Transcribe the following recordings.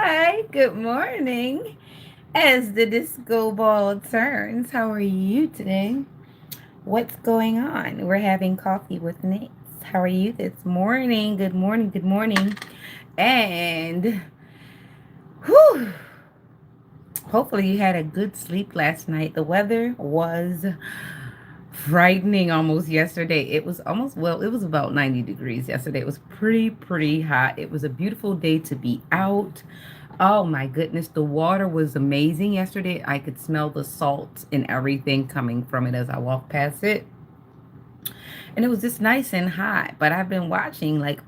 Hi, good morning. As the disco ball turns, how are you today? What's going on? We're having coffee with Nate. How are you this morning? Good morning, good morning. And whew, hopefully you had a good sleep last night. The weather was frightening almost yesterday. It was almost, well, it was about 90 degrees yesterday. It was pretty hot. It was a beautiful day to be out. Oh my goodness, the water was amazing yesterday. I could smell the salt and everything coming from it as I walked past it. And it was just nice and hot. But I've been watching like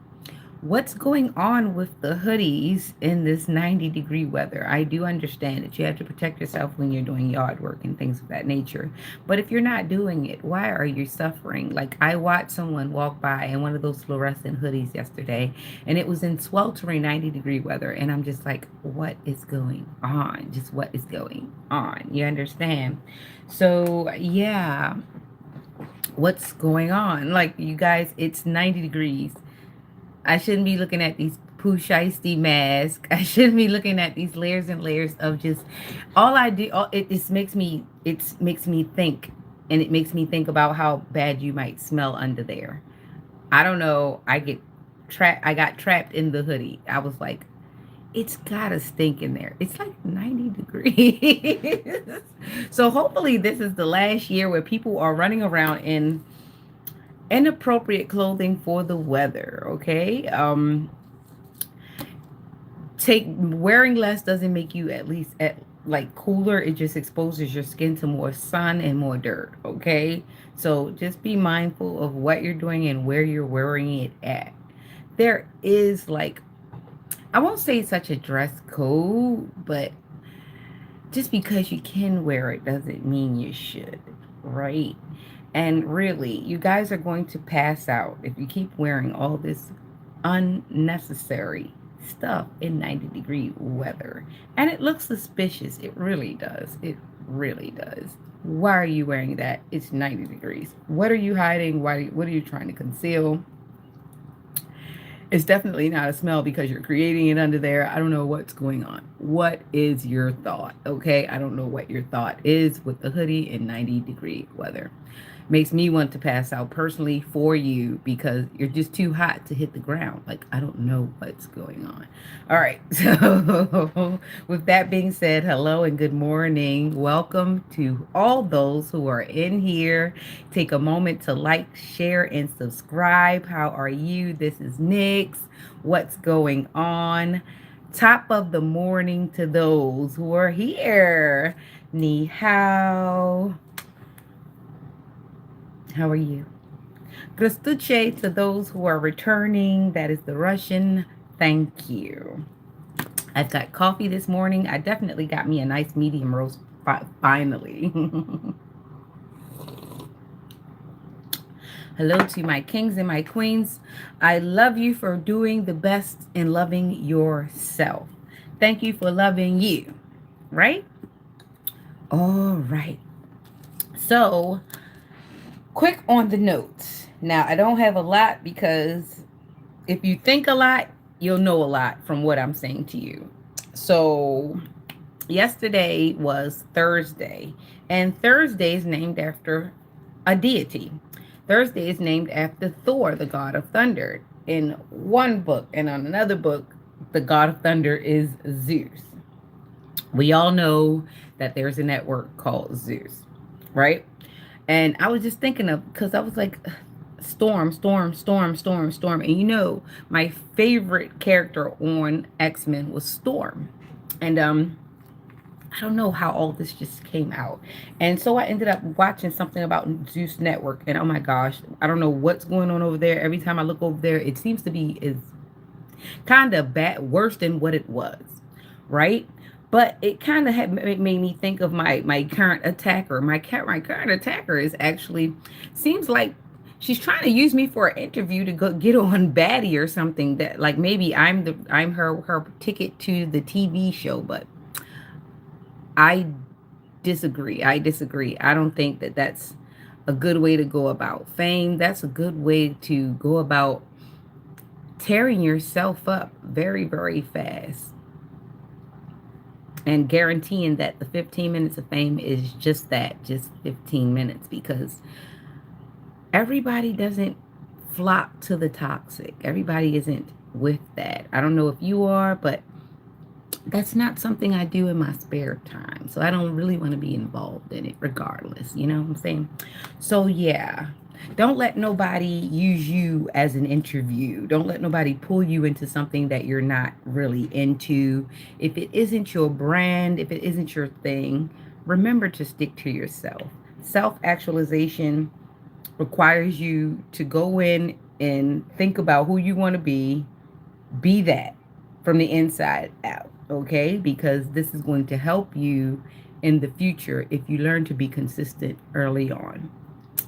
what's going on with the hoodies in this 90-degree weather. I do understand that you have to protect yourself when you're doing yard work and things of that nature. But if you're not doing it, why are you suffering? Like I watched someone walk by in one of those fluorescent hoodies yesterday, and it was in sweltering 90-degree weather. And I'm just like, what is going on? Just what is going on? You understand? So, yeah, what's going on? Like, you guys, it's 90 degrees. I shouldn't be looking at these poo shiesty masks. I shouldn't be looking at these layers and layers of just all I do. It just makes me think, and it makes me think about how bad you might smell under there. I don't know. I got trapped in the hoodie. I was like, it's gotta stink in there. It's like 90 degrees. So hopefully this is the last year where people are running around in inappropriate clothing for the weather. Okay. Take wearing less doesn't make you at least at like cooler. It just exposes your skin to more sun and more dirt. Okay. So just be mindful of what you're doing and where you're wearing it at. There is like, I won't say such a dress code, but just because you can wear it doesn't mean you should, right? And really, you guys are going to pass out if you keep wearing all this unnecessary stuff in 90-degree weather. And it looks suspicious. It really does. It really does. Why are you wearing that? It's 90 degrees. What are you hiding? What are you trying to conceal? It's definitely not a smell because you're creating it under there. I don't know what's going on. What is your thought? Okay. I don't know what your thought is with the hoodie in 90-degree weather. Makes me want to pass out personally for you because you're just too hot to hit the ground. Like, I don't know what's going on. All right. So, with that being said, hello and good morning. Welcome to all those who are in here. Take a moment to like, share, and subscribe. How are you? This is Nyx. What's going on? Top of the morning to those who are here. Ni hao. How are you? Grastuche to those who are returning. That is the Russian. Thank you. I've got coffee this morning. I definitely got me a nice medium roast finally. Hello to my kings and my queens. I love you for doing the best and loving yourself. Thank you for loving you. Right? All right. So, quick on the notes. Now, I don't have a lot because if you think a lot, you'll know a lot from what I'm saying to you. So, yesterday was Thursday, and Thursday is named after a deity. Thursday is named after Thor, the god of thunder, in one book, and on another book, the god of thunder is Zeus. We all know that there's a network called Zeus, right? And I was just thinking of, because I was like, storm, storm, storm, storm, storm. And you know, my favorite character on X-Men was Storm. And I don't know how all this just came out. And so I ended up watching something about Zeus Network. And oh my gosh, I don't know what's going on over there. Every time I look over there, it seems to be is kind of bad, worse than what it was, right? But it kind of had made me think of my current attacker. My current attacker is actually seems like she's trying to use me for an interview to go get on Batty or something. That like maybe I'm her ticket to the TV show, but I disagree. I disagree. I don't think that that's a good way to go about fame. That's a good way to go about tearing yourself up very, very fast. and guaranteeing that the 15 minutes of fame is just that, just 15 minutes, because everybody doesn't flock to the toxic. Everybody isn't with that. I don't know if you are, but that's not something I do in my spare time. So I don't really want to be involved in it regardless. You know what I'm saying? So yeah. Don't let nobody use you as an interview. Don't let nobody pull you into something that you're not really into. If it isn't your brand, if it isn't your thing, remember to stick to yourself. Self actualization requires you to go in and think about who you want to be that from the inside out, okay? Because this is going to help you in the future if you learn to be consistent early on.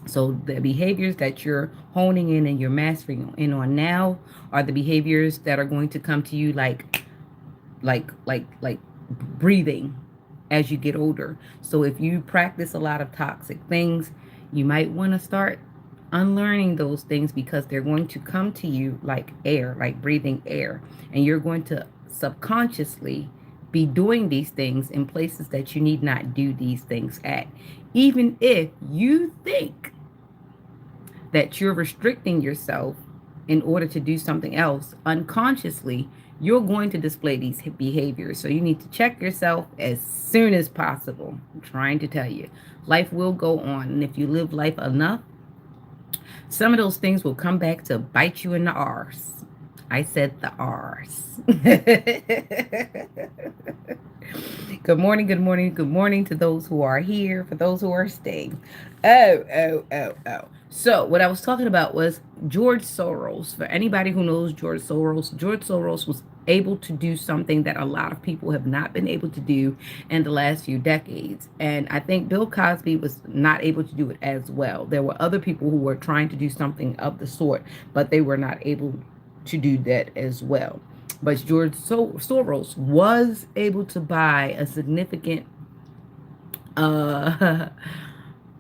So the behaviors that you're honing in and you're mastering in on now are the behaviors that are going to come to you like breathing as you get older. So if you practice a lot of toxic things, you might want to start unlearning those things, because they're going to come to you like air, like breathing air. And you're going to subconsciously be doing these things in places that you need not do these things at. Even if you think that you're restricting yourself in order to do something else, unconsciously, you're going to display these behaviors. So you need to check yourself as soon as possible. I'm trying to tell you, life will go on. And if you live life enough, some of those things will come back to bite you in the arse. I said the arse. Good morning, good morning, good morning to those who are here, for those who are staying. Oh. So, what I was talking about was George Soros. For anybody who knows George Soros was able to do something that a lot of people have not been able to do in the last few decades. And I think Bill Cosby was not able to do it as well. There were other people who were trying to do something of the sort, but they were not able to do that as well. But George Soros was able to buy a significant uh,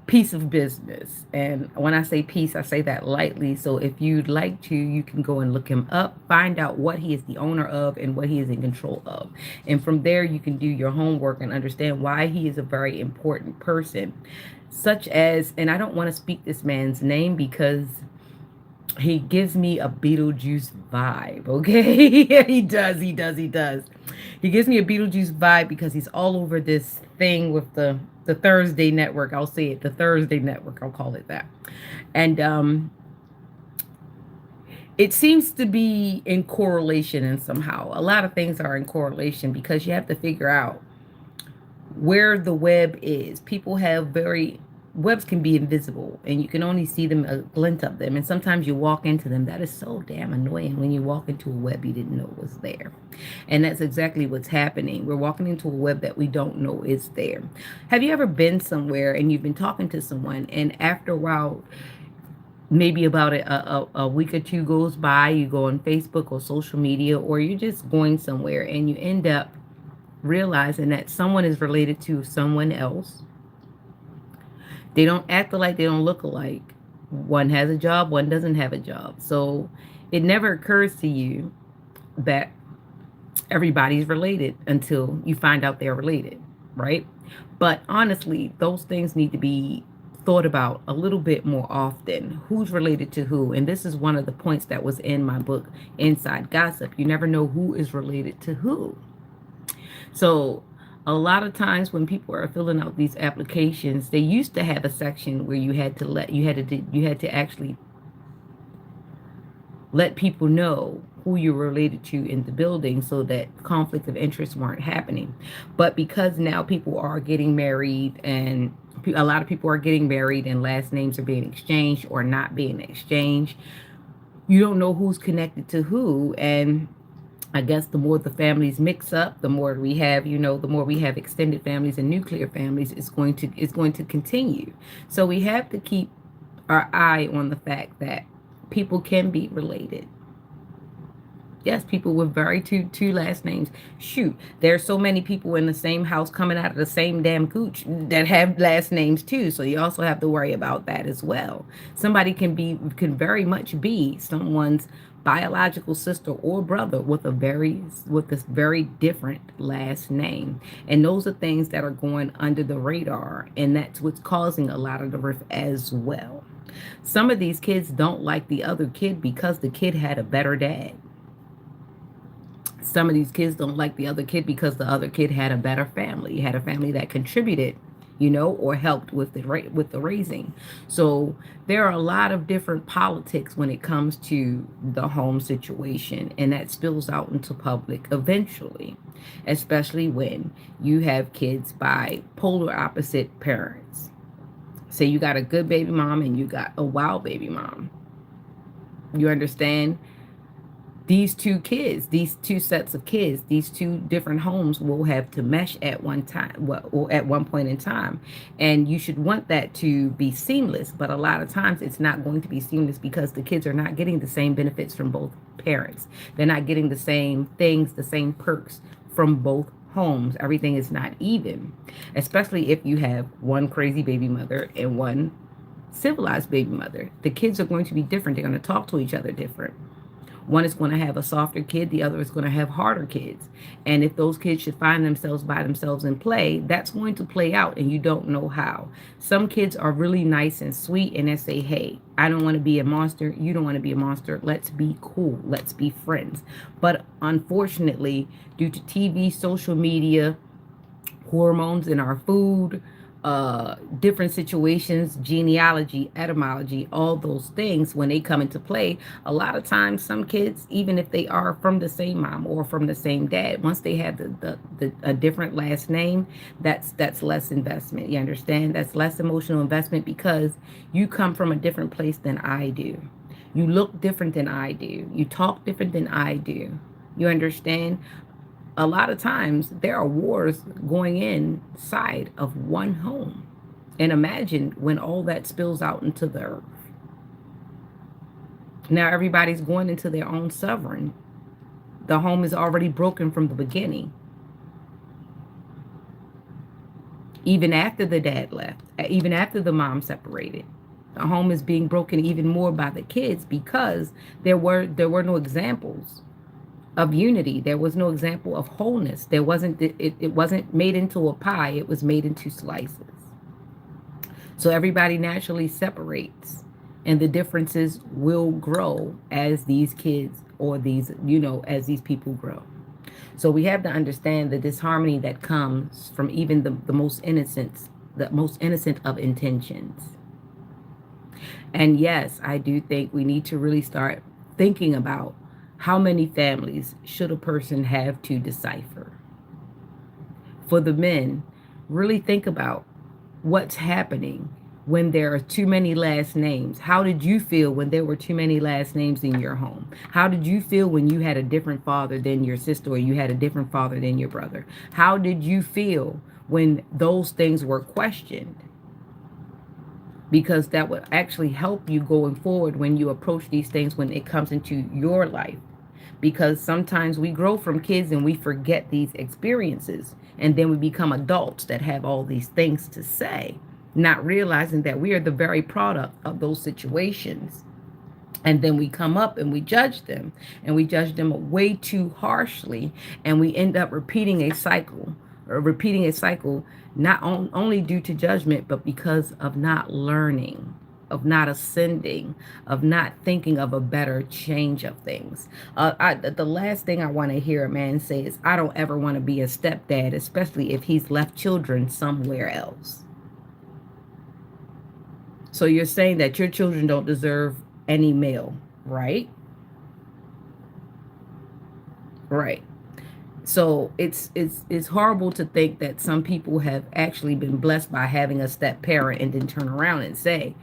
piece of business. And when I say piece, I say that lightly. So if you'd like to, you can go and look him up, find out what he is the owner of and what he is in control of. And from there, you can do your homework and understand why he is a very important person. Such as, and I don't want to speak this man's name because he gives me a Beetlejuice vibe, okay? Yeah, he does. He gives me a Beetlejuice vibe because he's all over this thing with the Thursday network. I'll say it, the Thursday network. I'll call it that. And it seems to be in correlation, and somehow a lot of things are in correlation, because you have to figure out where the web is. People have very webs can be invisible and you can only see them, a glint of them, and sometimes you walk into them. That is so damn annoying when you walk into a web you didn't know was there. And that's exactly what's happening. We're walking into a web that we don't know is there. Have you ever been somewhere and you've been talking to someone, and after a while, maybe about a week or two goes by, you go on Facebook or social media, or you're just going somewhere and you end up realizing that someone is related to someone else. They don't act alike, they don't look alike. One has a job, one doesn't have a job. So it never occurs to you that everybody's related until you find out they're related, right? But honestly, those things need to be thought about a little bit more often. Who's related to who? And this is one of the points that was in my book, Inside Gossip. You never know who is related to who. So a lot of times when people are filling out these applications, they used to have a section where you had to actually let people know who you're related to in the building, so that conflict of interest weren't happening. But because now people are getting married, and a lot of people are getting married and last names are being exchanged or not being exchanged, you don't know who's connected to who. And I guess the more the families mix up, the more we have, the more we have extended families and nuclear families, it's going to continue. So we have to keep our eye on the fact that people can be related. Yes, people with very two last names. Shoot, there's so many people in the same house coming out of the same damn cooch that have last names too. So you also have to worry about that as well. Somebody can very much be someone's biological sister or brother with this very different last name. And those are things that are going under the radar, and that's what's causing a lot of the rift as well. Some of these kids don't like the other kid because the kid had a better dad. Some of these kids don't like the other kid because the other kid had a better family, had a family that contributed, or helped with the raising. So there are a lot of different politics when it comes to the home situation, and that spills out into public eventually, especially when you have kids by polar opposite parents. Say you got a good baby mom and you got a wild baby mom. You understand? These two kids, these two sets of kids, these two different homes will have to mesh at one time, well, or at one point in time. And you should want that to be seamless. But a lot of times it's not going to be seamless because the kids are not getting the same benefits from both parents. They're not getting the same things, the same perks from both homes. Everything is not even, especially if you have one crazy baby mother and one civilized baby mother. The kids are going to be different. They're going to talk to each other different. One is going to have a softer kid, the other is going to have harder kids. And if those kids should find themselves by themselves in play, that's going to play out and you don't know how. Some kids are really nice and sweet and they say, hey, I don't want to be a monster. You don't want to be a monster. Let's be cool. Let's be friends. But unfortunately, due to TV, social media, hormones in our food, different situations, genealogy, etymology, all those things, when they come into play, a lot of times some kids, even if they are from the same mom or from the same dad, once they have a different last name, that's less investment. You understand? That's less emotional investment because you come from a different place than I do. You look different than I do. You talk different than I do. You understand? A lot of times there are wars going inside of one home. And imagine when all that spills out into the earth. Now everybody's going into their own sovereign. The home is already broken from the beginning. Even after the dad left, even after the mom separated, the home is being broken even more by the kids because there were no examples of unity. There was no example of wholeness. There wasn't it wasn't made into a pie, it was made into slices. So everybody naturally separates and the differences will grow as these kids or these, as these people grow. So we have to understand the disharmony that comes from even the most innocent of intentions. And yes, I do think we need to really start thinking about how many families should a person have to decipher. For the men, really think about what's happening when there are too many last names. How did you feel when there were too many last names in your home? How did you feel when you had a different father than your sister or you had a different father than your brother? How did you feel when those things were questioned? Because that would actually help you going forward when you approach these things when it comes into your life. Because sometimes we grow from kids and we forget these experiences, and then we become adults that have all these things to say, not realizing that we are the very product of those situations. And then we come up and we judge them, and we judge them way too harshly, and we end up repeating a cycle, not only due to judgment, but because of not learning, of not ascending, of not thinking of a better change of things. The last thing I want to hear a man say is, I don't ever want to be a stepdad, especially if he's left children somewhere else. So you're saying that your children don't deserve any male, right? Right. So it's horrible to think that some people have actually been blessed by having a step parent and then turn around and say,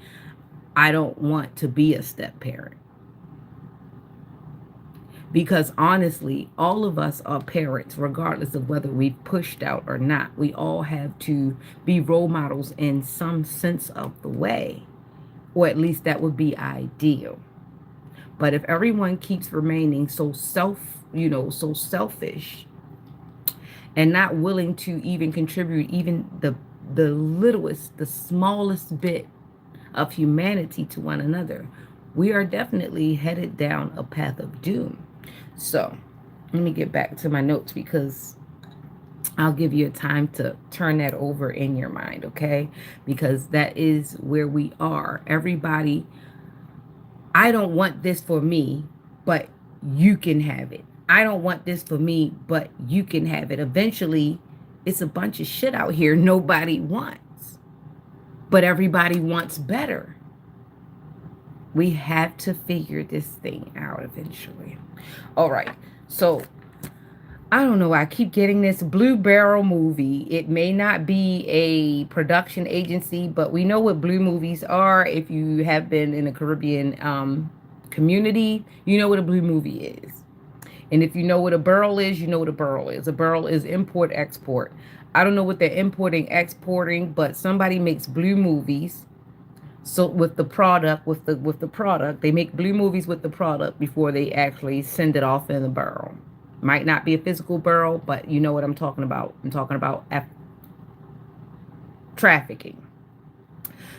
I don't want to be a step parent. Because honestly, all of us are parents, regardless of whether we've pushed out or not. We all have to be role models in some sense of the way, or at least that would be ideal. But if everyone keeps remaining so selfish and not willing to even contribute even the littlest, the smallest bit of humanity to one another, we are definitely headed down a path of doom. So let me get back to my notes because I'll give you a time to turn that over in your mind, okay? Because that is where we are. Everybody, I don't want this for me, but you can have it. I don't want this for me, but you can have it. Eventually, it's a bunch of shit out here nobody wants, but everybody wants better. We have to figure this thing out eventually. All right. So I don't know. I keep getting this Blue Barrel movie. It may not be a production agency, but we know what blue movies are. If you have been in the Caribbean community, you know what a blue movie is. And if you know what a burl is, you know what a burl is. A burl is import export. I don't know what they're importing, exporting, but somebody makes blue movies. So with the product, with the product, they make blue movies with the product before they actually send it off in the barrel. Might not be a physical barrel, but you know what I'm talking about. I'm talking about trafficking.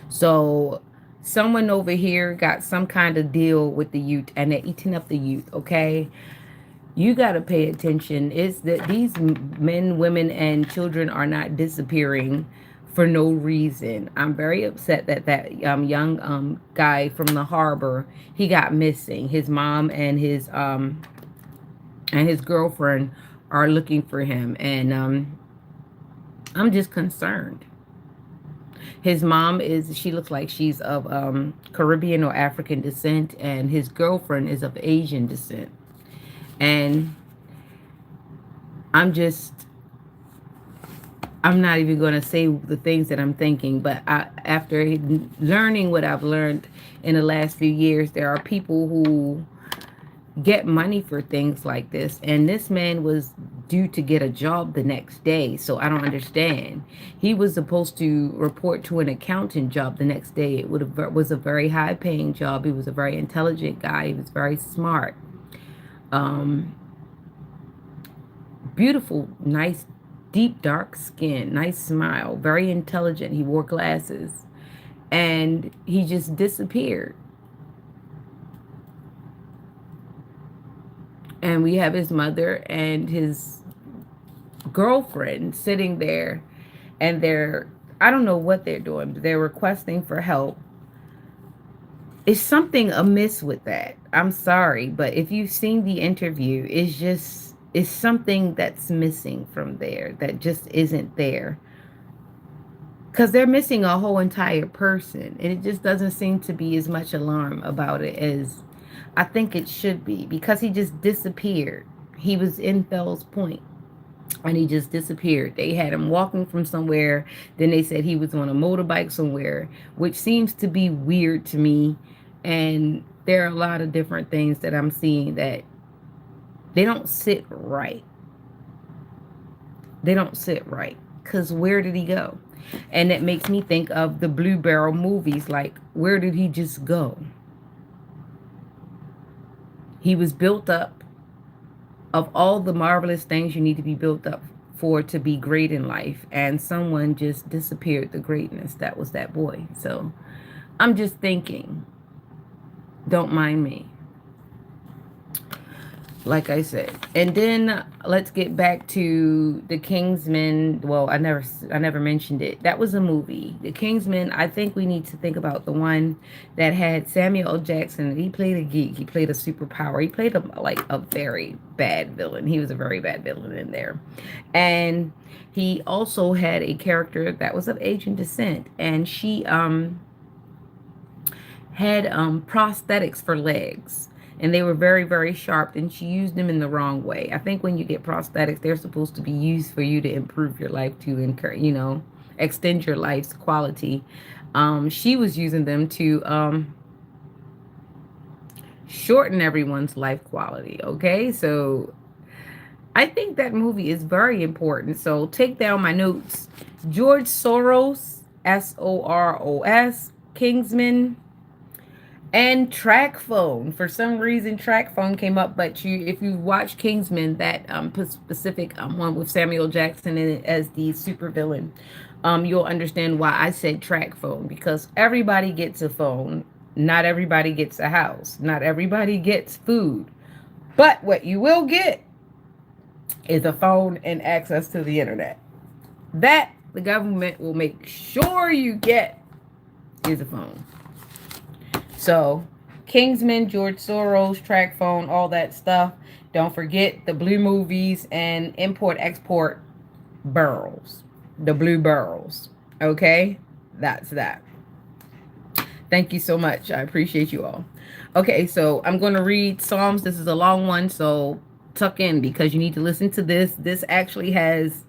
So someone over here got some kind of deal with the youth and they're eating up the youth, okay? You got to pay attention is that these men, women, and children are not disappearing for no reason. I'm very upset that young guy from the harbor, he got missing. His mom and his girlfriend are looking for him, and I'm just concerned. His mom is, she looks like she's of Caribbean or African descent, and his girlfriend is of Asian descent. And I'm just, I'm not even going to say the things that I'm thinking, but after learning what I've learned in the last few years, there are people who get money for things like this. And this man was due to get a job the next day. So I don't understand. He was supposed to report to an accountant job the next day. It was a very high paying job. He was a very intelligent guy. He was very smart. Um, Beautiful, nice, deep, dark skin, nice smile, very intelligent. He wore glasses and he just disappeared. And we have his mother and his girlfriend sitting there, and I don't know what they're doing, but they're requesting for help. Is something amiss with that? I'm sorry, but if you've seen the interview, it's something that's missing from there that just isn't there. Because they're missing a whole entire person, and it just doesn't seem to be as much alarm about it as I think it should be, because he just disappeared. He was in Fells Point and he just disappeared. They had him walking from somewhere. Then they said he was on a motorbike somewhere, which seems to be weird to me. And there are a lot of different things that I'm seeing that they don't sit right. They don't sit right. Because where did he go? And it makes me think of the Blue Barrel movies. Like, where did he just go? He was built up of all the marvelous things you need to be built up for to be great in life. And someone just disappeared the greatness. That was that boy. So I'm just thinking, don't mind me. Like I said. And then let's get back to the Kingsman. Well, I never mentioned it. That was a movie. The Kingsman, I think we need to think about the one that had Samuel L. Jackson. He played a geek. He played a superpower. He played a very bad villain. He was a very bad villain in there. And he also had a character that was of Asian descent, and she had prosthetics for legs, and they were very, very sharp, and she used them in the wrong way. I think when you get prosthetics, they're supposed to be used for you to improve your life, to encourage, extend your life's quality. She was using them to shorten everyone's life quality. Okay, so I think that movie is very important. So take down my notes. George Soros, Soros, Kingsman, and Track Phone. For some reason, Track Phone came up, but if you watch Kingsman, that specific one with Samuel Jackson in it as the supervillain, you'll understand why I said Track Phone, because everybody gets a phone. Not everybody gets a house. Not everybody gets food. But what you will get is a phone and access to the internet. That the government will make sure you get is a phone. So, Kingsman, George Soros, track phone, all that stuff. Don't forget the blue movies and import export burrows. The blue burrows. Okay? That's that. Thank you so much. I appreciate you all. Okay, so I'm going to read Psalms. This is a long one, so tuck in because you need to listen to this. This actually has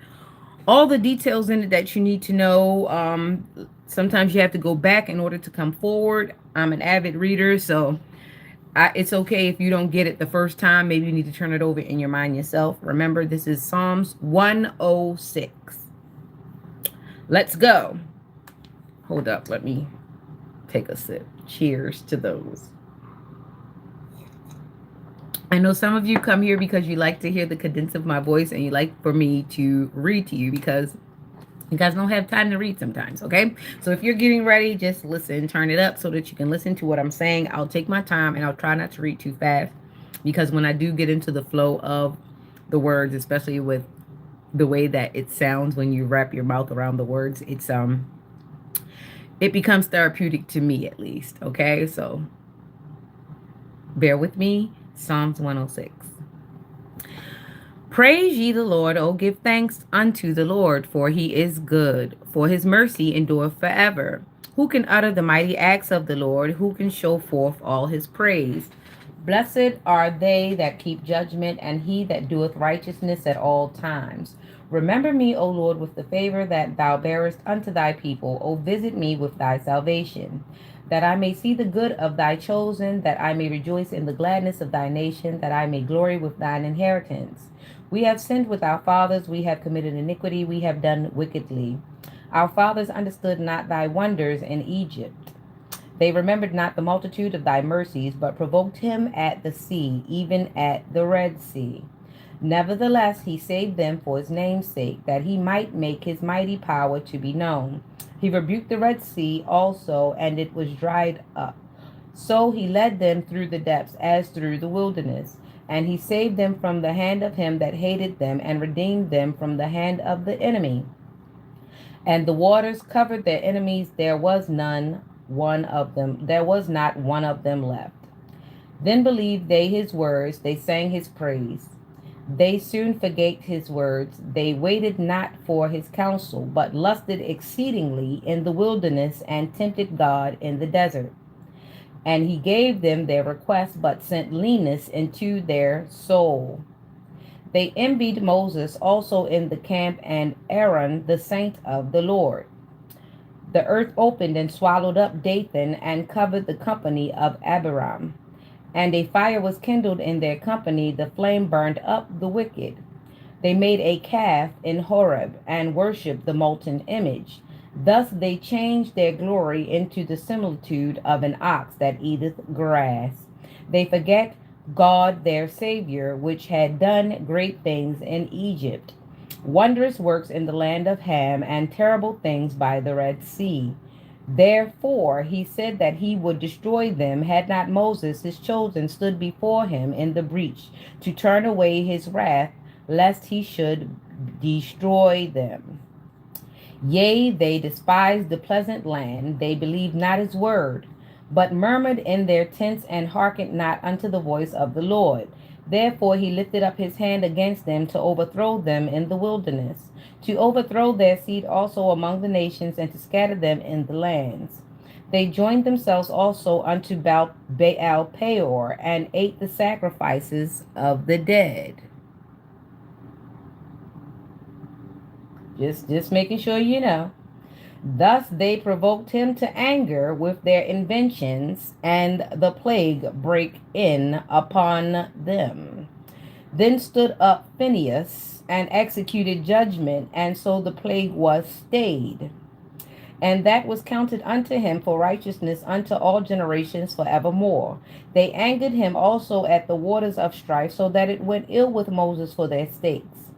all the details in it that you need to know. Sometimes you have to go back in order to come forward. I'm an avid reader, so it's okay if you don't get it the first time. Maybe you need to turn it over in your mind yourself. Remember, this is Psalms 106. Let's go. Hold up. Let me take a sip. Cheers to those. I know some of you come here because you like to hear the cadence of my voice and you like for me to read to you because you guys don't have time to read sometimes, okay? So if you're getting ready, just listen, turn it up so that you can listen to what I'm saying. I'll take my time and I'll try not to read too fast because when I do get into the flow of the words, especially with the way that it sounds when you wrap your mouth around the words, it becomes therapeutic to me at least, okay? So bear with me. Psalms 106. Praise ye the Lord, O give thanks unto the Lord, for he is good, for his mercy endureth forever. Who can utter the mighty acts of the Lord? Who can show forth all his praise? Blessed are they that keep judgment, and he that doeth righteousness at all times. Remember me, O Lord, with the favor that thou bearest unto thy people. O visit me with thy salvation, that I may see the good of thy chosen, that I may rejoice in the gladness of thy nation, that I may glory with thine inheritance. We have sinned with our fathers, we have committed iniquity, we have done wickedly. Our fathers understood not thy wonders in Egypt. They remembered not the multitude of thy mercies, but provoked him at the sea, even at the Red Sea. Nevertheless, he saved them for his name's sake, that he might make his mighty power to be known. He rebuked the Red Sea also, and it was dried up. So he led them through the depths as through the wilderness. And he saved them from the hand of him that hated them, and redeemed them from the hand of the enemy. And the waters covered their enemies, there was not one of them left. Then believed they his words, they sang his praise. They soon forgate his words, they waited not for his counsel, but lusted exceedingly in the wilderness, and tempted God in the desert. And he gave them their request, but sent leanness into their soul. They envied Moses also in the camp, and Aaron the saint of the Lord. The earth opened and swallowed up Dathan, and covered the company of Abiram. And a fire was kindled in their company, the flame burned up the wicked. They made a calf in Horeb, and worshipped the molten image. Thus they changed their glory into the similitude of an ox that eateth grass. They forget God their Savior, which had done great things in Egypt, wondrous works in the land of Ham, and terrible things by the Red Sea. Therefore he said that he would destroy them, had not Moses his chosen stood before him in the breach, to turn away his wrath, lest he should destroy them. Yea, they despised the pleasant land, they believed not his word, but murmured in their tents, and hearkened not unto the voice of the Lord. Therefore he lifted up his hand against them, to overthrow them in the wilderness, to overthrow their seed also among the nations, and to scatter them in the lands. They joined themselves also unto Baal Peor, and ate the sacrifices of the dead. Just making sure you know. Thus they provoked him to anger with their inventions, and the plague brake in upon them. Then stood up Phinehas, and executed judgment, and so the plague was stayed. And that was counted unto him for righteousness unto all generations forevermore. They angered him also at the waters of strife, so that it went ill with Moses for their sakes.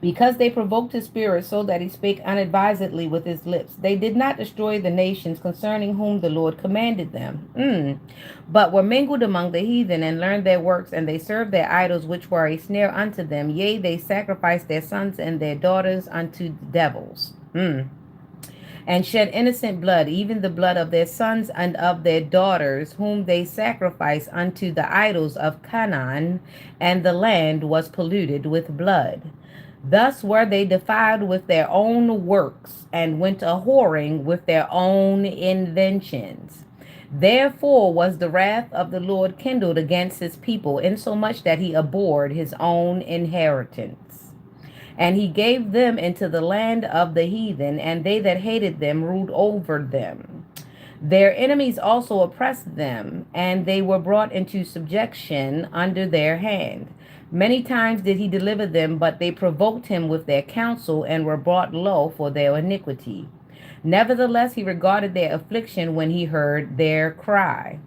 because they provoked his spirit so that he spake unadvisedly with his lips. They did not destroy the nations concerning whom the Lord commanded them, but were mingled among the heathen and learned their works, and they served their idols, which were a snare unto them. Yea, they sacrificed their sons and their daughters unto devils. And shed innocent blood, even the blood of their sons and of their daughters, whom they sacrificed unto the idols of Canaan, and the land was polluted with blood. Thus were they defiled with their own works, and went a whoring with their own inventions. Therefore was the wrath of the Lord kindled against his people, insomuch that he abhorred his own inheritance. And he gave them into the land of the heathen, and they that hated them ruled over them. Their enemies also oppressed them, and they were brought into subjection under their hand. Many times did he deliver them, but they provoked him with their counsel, and were brought low for their iniquity. Nevertheless, he regarded their affliction when he heard their cry.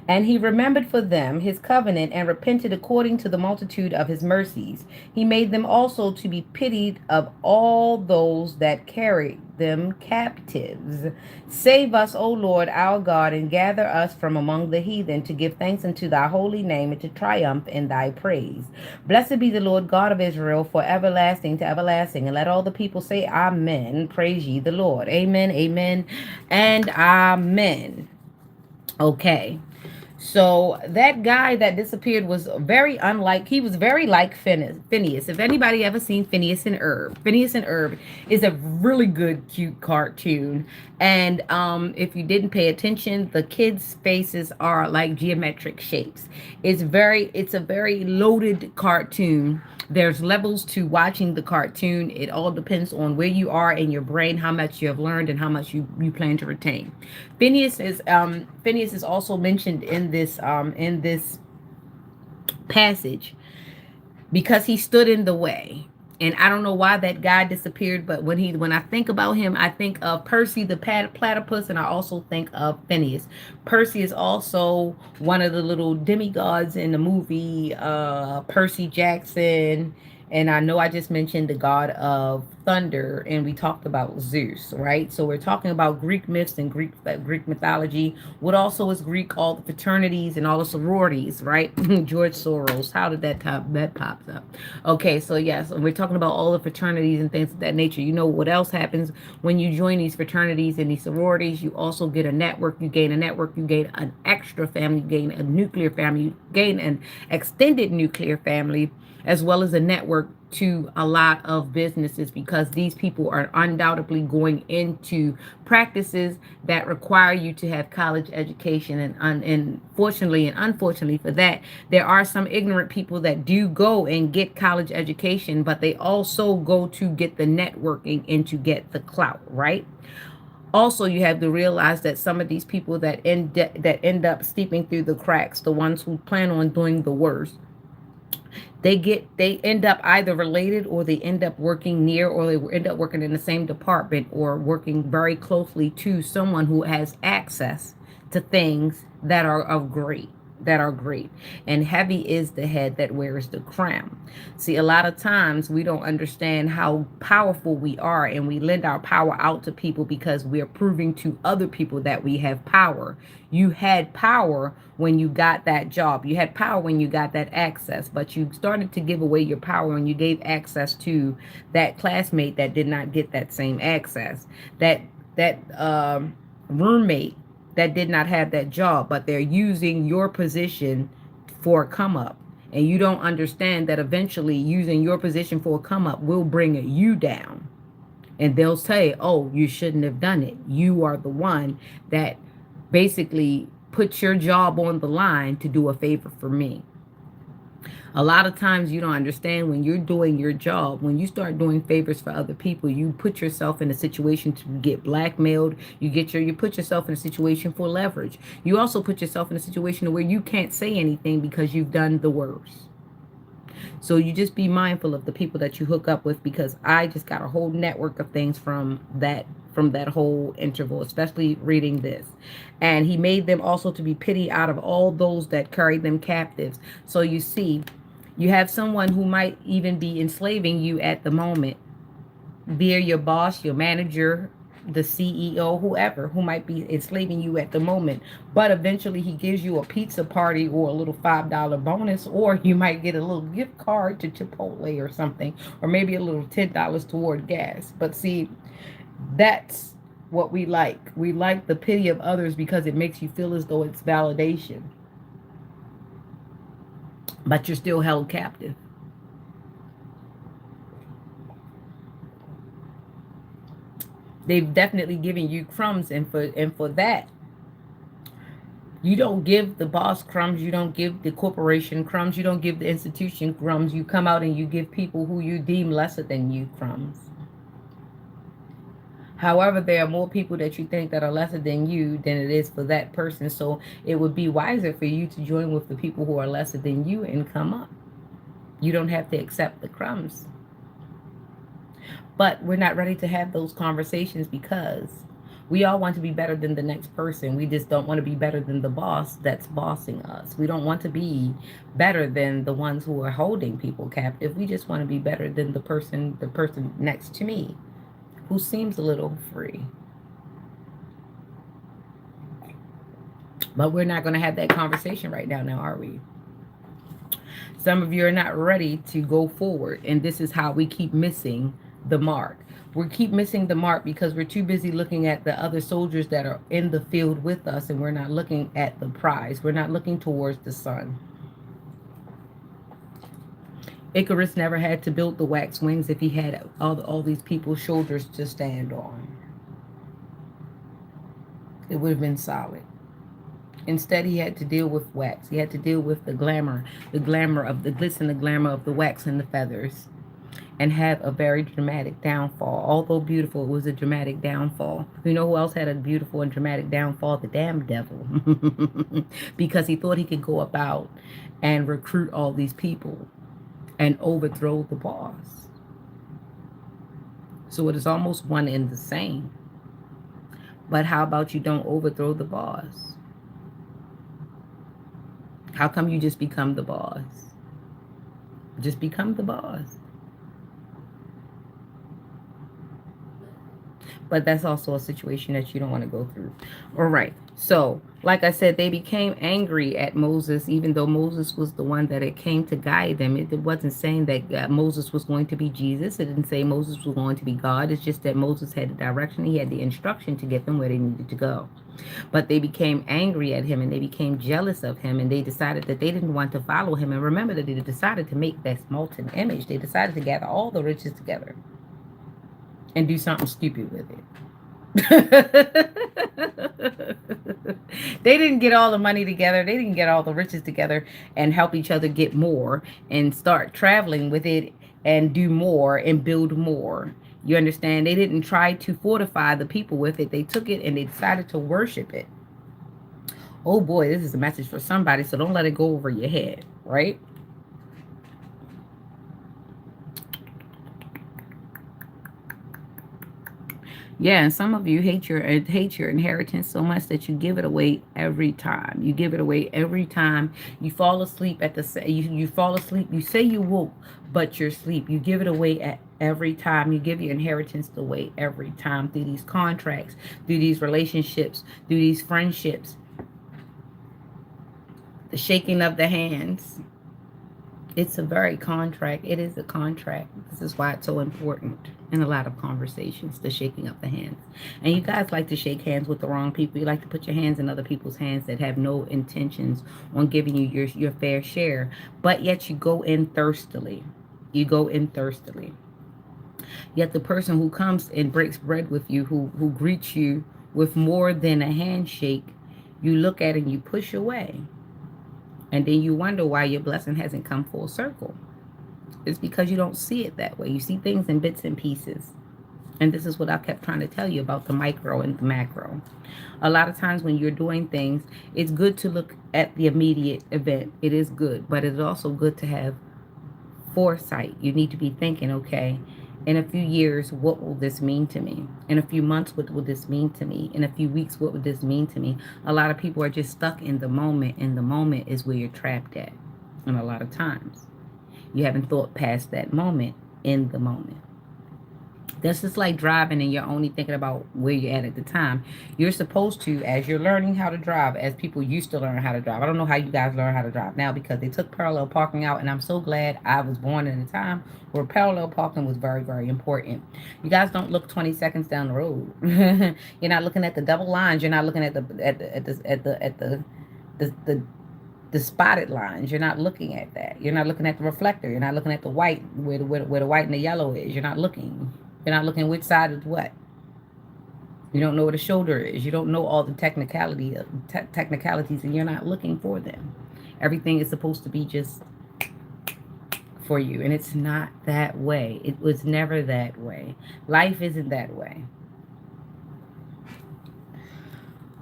And he remembered for them his covenant, and repented according to the multitude of his mercies. He made them also to be pitied of all those that carried them captives. Save us, O Lord our God, and gather us from among the heathen, to give thanks unto thy holy name, and to triumph in thy praise. Blessed be the Lord God of Israel, for everlasting to everlasting. And let all the people say, Amen. Praise ye the Lord. Amen, amen, and amen. Okay. So that guy that disappeared was very unlike, he was very like Phineas. If anybody ever seen Phineas and Herb, Phineas and Herb is a really good, cute cartoon. And if you didn't pay attention, the kids' faces are like geometric shapes. It's a very loaded cartoon. There's levels to watching the cartoon. It all depends on where you are in your brain, how much you have learned, and how much you plan to retain. Phineas is also mentioned in this passage because he stood in the way. And I don't know why that guy disappeared, but when I think about him, I think of Percy the platypus, and I also think of Phineas. Percy is also one of the little demigods in the movie Percy Jackson. And I know I just mentioned the god of thunder, and we talked about Zeus, right? So we're talking about Greek myths and Greek mythology. What also is Greek? All the fraternities and all the sororities, right? George Soros. How did that pops up? Okay, so yes, we're talking about all the fraternities and things of that nature. You know what else happens when you join these fraternities and these sororities? You also get a network. You gain a network. You gain an extra family. You gain a nuclear family. You gain an extended nuclear family, as well as a network to a lot of businesses, because these people are undoubtedly going into practices that require you to have college education. And fortunately and unfortunately for that, there are some ignorant people that do go and get college education, but they also go to get the networking and to get the clout, right? Also, you have to realize that some of these people that end up steeping through the cracks, the ones who plan on doing the worst, they end up either related, or they end up working near, or they end up working in the same department, or working very closely to someone who has access to things that are great. And heavy is the head that wears the crown. See, a lot of times we don't understand how powerful we are, and we lend our power out to people because we're proving to other people that we have power. You had power when you got that job. You had power when you got that access, but you started to give away your power when you gave access to that classmate that did not get that same access. That roommate that did not have that job, but they're using your position for a come up. And you don't understand that eventually using your position for a come up will bring you down. And they'll say, oh, you shouldn't have done it. You are the one that basically put your job on the line to do a favor for me. A lot of times you don't understand, when you're doing your job, when you start doing favors for other people, you put yourself in a situation to get blackmailed. You put yourself in a situation for leverage. You also put yourself in a situation where you can't say anything because you've done the worst. So you just be mindful of the people that you hook up with, because I just got a whole network of things from that whole interval, especially reading this. And he made them also to be pitied out of all those that carried them captives. So you see, You have someone who might even be enslaving you at the moment. They're your boss, your manager, the CEO, whoever, who might be enslaving you at the moment. But eventually he gives you a pizza party or a little $5 bonus, or you might get a little gift card to Chipotle or something, or maybe a little $10 toward gas. But see, that's what we like. We like the pity of others because it makes you feel as though it's validation, but you're still held captive. They've definitely given you crumbs, and for that, you don't give the boss crumbs, you don't give the corporation crumbs, you don't give the institution crumbs. You come out and you give people who you deem lesser than you crumbs. However, there are more people that you think that are lesser than you than it is for that person. So it would be wiser for you to join with the people who are lesser than you and come up. You don't have to accept the crumbs. But we're not ready to have those conversations because we all want to be better than the next person. We just don't want to be better than the boss that's bossing us. We don't want to be better than the ones who are holding people captive. We just want to be better than the person next to me who seems a little free. But we're not going to have that conversation right now, are we? Some of you are not ready to go forward, and this is how we keep missing the mark. We keep missing the mark because we're too busy looking at the other soldiers that are in the field with us, and we're not looking at the prize. We're not looking towards the sun. Icarus never had to build the wax wings if he had all these people's shoulders to stand on. It would have been solid. Instead, he had to deal with wax. He had to deal with the glamour of the glitz and the glamour of the wax and the feathers, and have a very dramatic downfall. Although beautiful, it was a dramatic downfall. You know who else had a beautiful and dramatic downfall? The damn devil. Because he thought he could go about and recruit all these people and overthrow the boss. So it is almost one and the same. But how about you don't overthrow the boss? How come you just become the boss? Just become the boss. But that's also a situation that you don't want to go through. All right. So, like I said, they became angry at Moses, even though Moses was the one that it came to guide them. It wasn't saying that Moses was going to be Jesus. It didn't say Moses was going to be God. It's just that Moses had the direction. He had the instruction to get them where they needed to go. But they became angry at him, and they became jealous of him, and they decided that they didn't want to follow him. And remember that they decided to make that molten image. They decided to gather all the riches together and do something stupid with it. They didn't get all the money together. They didn't get all the riches together and help each other get more and start traveling with it and do more and build more. You understand? They didn't try to fortify the people with it. They took it and they decided to worship it. Oh boy, this is a message for somebody, so don't let it go over your head, right? Yeah, and some of you hate your inheritance so much that you give it away every time. You give it away every time. You fall asleep at you fall asleep. You say you woke, but you're asleep. You give it away at every time. You give your inheritance away every time through these contracts, through these relationships, through these friendships. The shaking of the hands. It's a very contract. It is a contract. This is why it's so important in a lot of conversations, the shaking of the hands. And you guys like to shake hands with the wrong people. You like to put your hands in other people's hands that have no intentions on giving you your fair share. But yet you go in thirstily. You go in thirstily. Yet the person who comes and breaks bread with you, who greets you with more than a handshake, you look at and you push away. And then you wonder why your blessing hasn't come full circle. It's because you don't see it that way. You see things in bits and pieces. And this is what I kept trying to tell you about the micro and the macro. A lot of times when you're doing things, it's good to look at the immediate event. It is good, but it's also good to have foresight. You need to be thinking, okay, in a few years, what will this mean to me? In a few months, what will this mean to me? In a few weeks, what would this mean to me? A lot of people are just stuck in the moment, and the moment is where you're trapped at. And a lot of times, You haven't thought past that moment in the moment. That's just like driving and you're only thinking about where you're at the time. You're supposed to, as you're learning how to drive, as people used to learn how to drive. I don't know how you guys learn how to drive now because they took parallel parking out, and I'm so glad I was born in a time where parallel parking was very, very important. You guys don't look 20 seconds down the road. You're not looking at the double lines. You're not looking at the spotted lines. You're not looking at that. You're not looking at the reflector. You're not looking at the white where the white and the yellow is. You're not looking. You're not looking which side is what. You don't know what a shoulder is. You don't know all the technicalities, and you're not looking for them. Everything is supposed to be just for you, and it's not that way. It was never that way. Life isn't that way.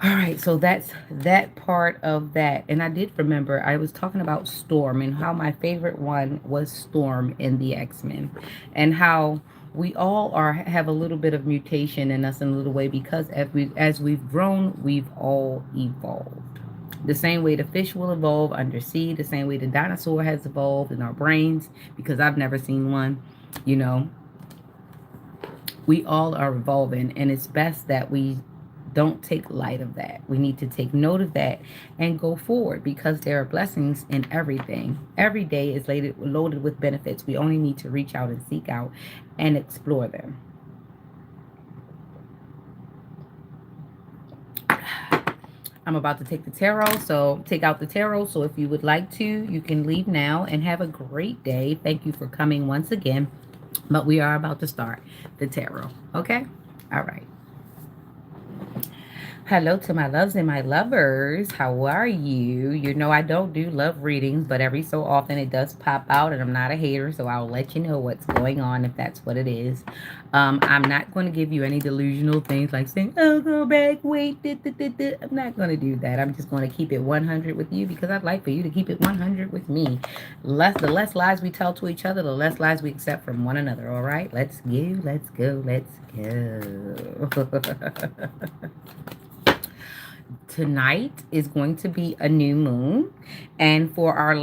All right, so that's that part of that. And I did remember I was talking about Storm and how my favorite one was Storm in the X-Men, and how we all have a little bit of mutation in us in a little way because as we've grown, we've all evolved. The same way the fish will evolve undersea, the same way the dinosaur has evolved in our brains, because I've never seen one, you know, we all are evolving, and it's best that we don't take light of that. We need to take note of that and go forward, because there are blessings in everything. Every day is loaded with benefits. We only need to reach out and seek out and explore them. I'm about to take the tarot, so take out the tarot. So if you would like to, you can leave now and have a great day. Thank you for coming once again. But we are about to start the tarot. Okay? All right. Hello to my loves and my lovers. How are you? You know, I don't do love readings, but every so often it does pop out, and I'm not a hater, so I'll let you know what's going on if that's what it is. I'm not going to give you any delusional things like saying, oh, go back, wait. I'm not going to do that. I'm just going to keep it 100 with you because I'd like for you to keep it 100 with me. The less lies we tell to each other, the less lies we accept from one another. All right? Let's go, let's go, let's go. Tonight is going to be a new moon, and for the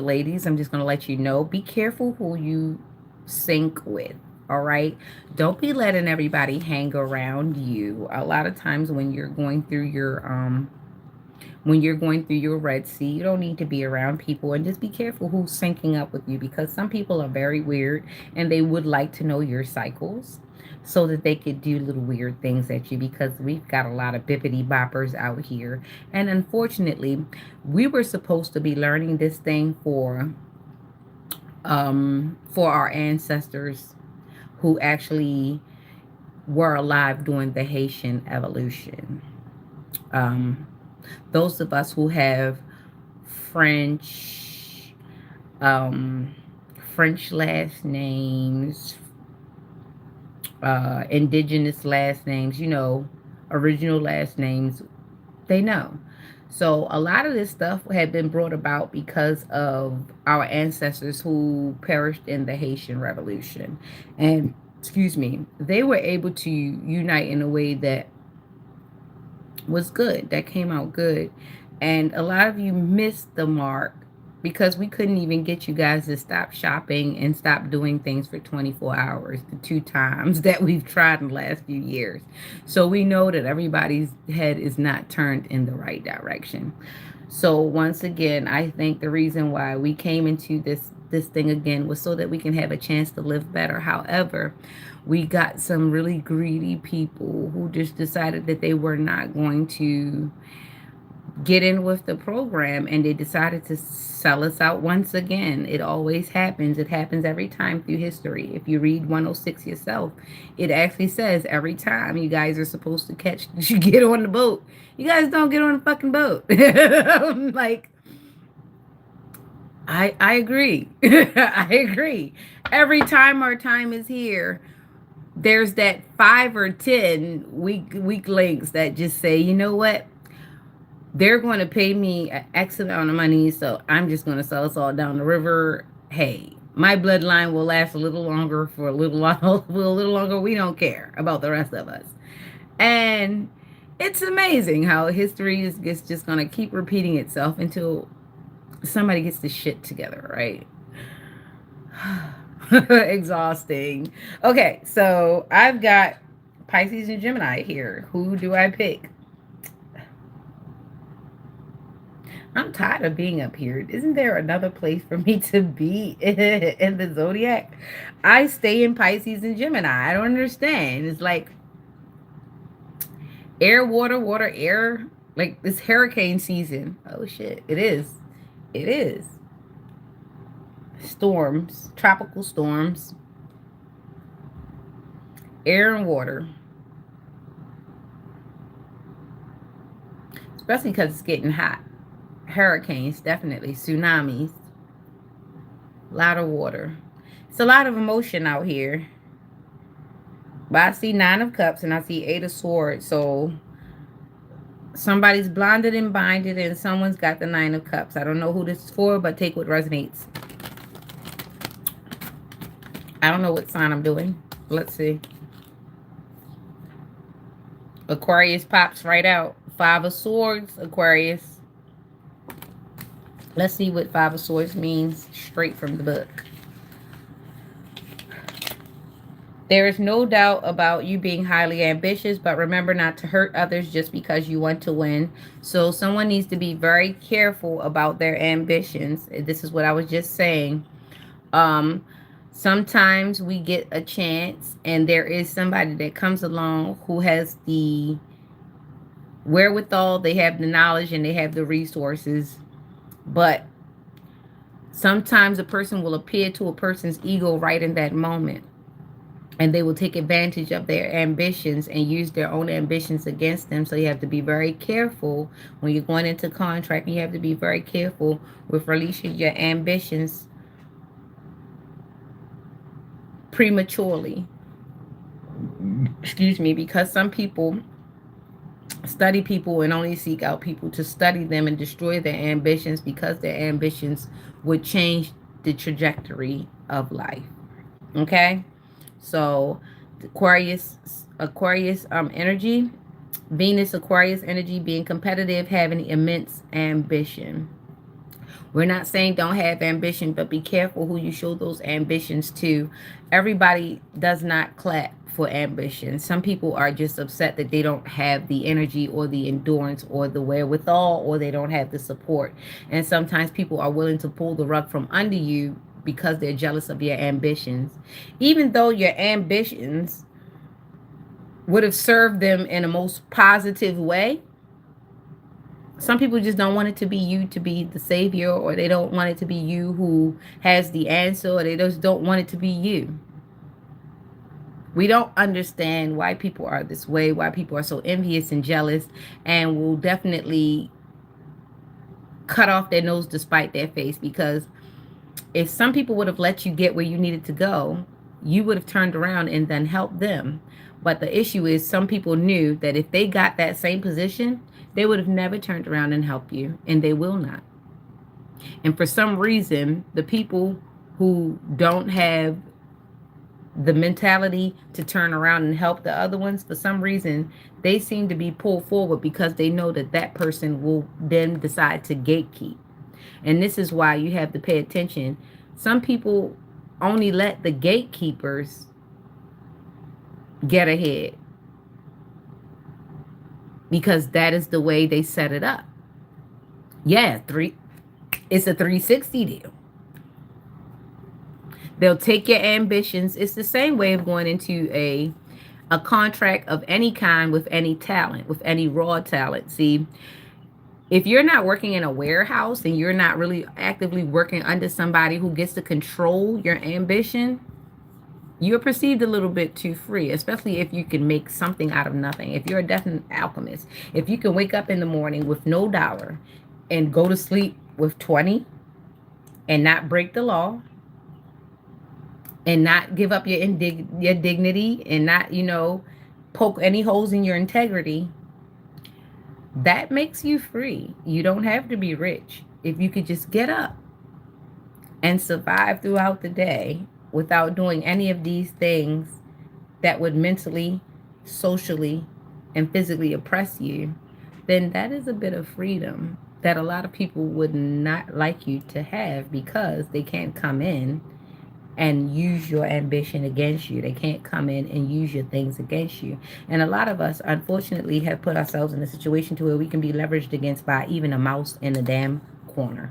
ladies, I'm just going to let you know, be careful who you sync with. All right, don't be letting everybody hang around you. A lot of times when you're going through your Red Sea, you don't need to be around people, and just be careful who's syncing up with you, because some people are very weird and they would like to know your cycles so that they could do little weird things at you, because we've got a lot of bippity boppers out here. And unfortunately, we were supposed to be learning this thing for our ancestors who actually were alive during the Haitian evolution. Those of us who have French, French last names, indigenous last names, original last names, they know. So a lot of this stuff had been brought about because of our ancestors who perished in the Haitian Revolution. And, excuse me, they were able to unite in a way that was good, that came out good. And a lot of you missed the mark because we couldn't even get you guys to stop shopping and stop doing things for 24 hours, the 2 times that we've tried in the last few years. So we know that everybody's head is not turned in the right direction. So once again, I think the reason why we came into this thing again was so that we can have a chance to live better. However, we got some really greedy people who just decided that they were not going to get in with the program, and they decided to sell us out once again. It always happens. It happens every time through history. If you read 106 yourself, it actually says every time you guys are supposed to you get on the boat, you guys don't get on the fucking boat. Like, I agree. I agree. Every time our time is here, there's that 5 or 10 weak links that just say, you know what? They're going to pay me X amount of money, so I'm just going to sell us all down the river. Hey, my bloodline will last a little longer for a little while. For a little longer, we don't care about the rest of us. And it's amazing how history is just going to keep repeating itself until somebody gets the shit together, right? Exhausting. Okay, so I've got Pisces and Gemini here. Who do I pick? I'm tired of being up here. Isn't there another place for me to be in the zodiac? I stay in Pisces and Gemini. I don't understand. It's like air, water, water, air. Like it's hurricane season. Oh shit. It is. It is. Storms, tropical storms, air and water. Especially because it's getting hot. Hurricanes, definitely. Tsunamis. A lot of water. It's a lot of emotion out here. But I see Nine of Cups and I see Eight of Swords. So somebody's blinded and binded and someone's got the Nine of Cups. I don't know who this is for, but take what resonates. I don't know what sign I'm doing. Let's see. Aquarius pops right out. Five of Swords, Aquarius. Let's see what Five of Swords means straight from the book. There is no doubt about you being highly ambitious, but remember not to hurt others just because you want to win. So someone needs to be very careful about their ambitions. This is what I was just saying. Sometimes we get a chance and there is somebody that comes along who has the wherewithal, they have the knowledge, and they have the resources. But sometimes a person will appear to a person's ego right in that moment. And they will take advantage of their ambitions and use their own ambitions against them. So you have to be very careful when you're going into contract. You have to be very careful with releasing your ambitions prematurely. Excuse me, because some people study people and only seek out people to study them and destroy their ambitions because their ambitions would change the trajectory of life. Okay? So Aquarius energy, Venus Aquarius energy, being competitive, having immense ambition. We're not saying don't have ambition, but be careful who you show those ambitions to. Everybody does not clap for ambition. Some people are just upset that they don't have the energy or the endurance or the wherewithal, or they don't have the support. And sometimes people are willing to pull the rug from under you because they're jealous of your ambitions. Even though your ambitions would have served them in a most positive way, some people just don't want it to be you to be the savior, or they don't want it to be you who has the answer, or they just don't want it to be you. We don't understand why people are this way, why people are so envious and jealous, and will definitely cut off their nose to spite their face. Because if some people would have let you get where you needed to go, you would have turned around and then helped them. But the issue is some people knew that if they got that same position, they would have never turned around and helped you, and they will not. And for some reason, the people who don't have the mentality to turn around and help the other ones, for some reason, they seem to be pulled forward because they know that that person will then decide to gatekeep. And this is why you have to pay attention. Some people only let the gatekeepers get ahead because that is the way they set it up. Yeah, it's a 360 deal. They'll take your ambitions. It's the same way of going into a contract of any kind with any talent, with any raw talent. See, if you're not working in a warehouse and you're not really actively working under somebody who gets to control your ambition, you're perceived a little bit too free, especially if you can make something out of nothing. If you're a definite alchemist, if you can wake up in the morning with no dollar and go to sleep with 20 and not break the law and not give up your dignity and not, poke any holes in your integrity, that makes you free. You don't have to be rich. If you could just get up and survive throughout the day without doing any of these things that would mentally, socially, and physically oppress you, then that is a bit of freedom that a lot of people would not like you to have, because they can't come in and use your ambition against you. They can't come in and use your things against you. And a lot of us, unfortunately, have put ourselves in a situation to where we can be leveraged against by even a mouse in a damn corner.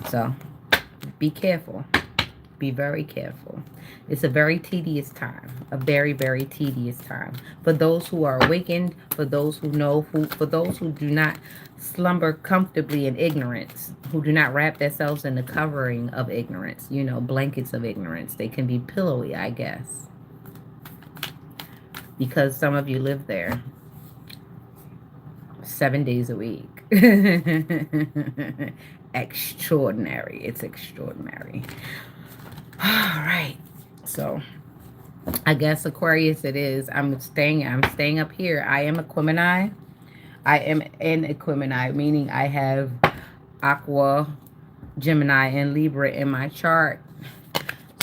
So be careful. Be very careful. It's a very tedious time. A very, very tedious time. For those who are awakened, for those who know, for those who do not slumber comfortably in ignorance, who do not wrap themselves in the covering of ignorance, you know, blankets of ignorance. They can be pillowy, I guess. Because some of you live there 7 days a week. Extraordinary. It's extraordinary. All right. So I guess Aquarius it is. I'm staying up here. I am Aquemini. I am in Aquemini, meaning I have Aqua, Gemini, and Libra in my chart.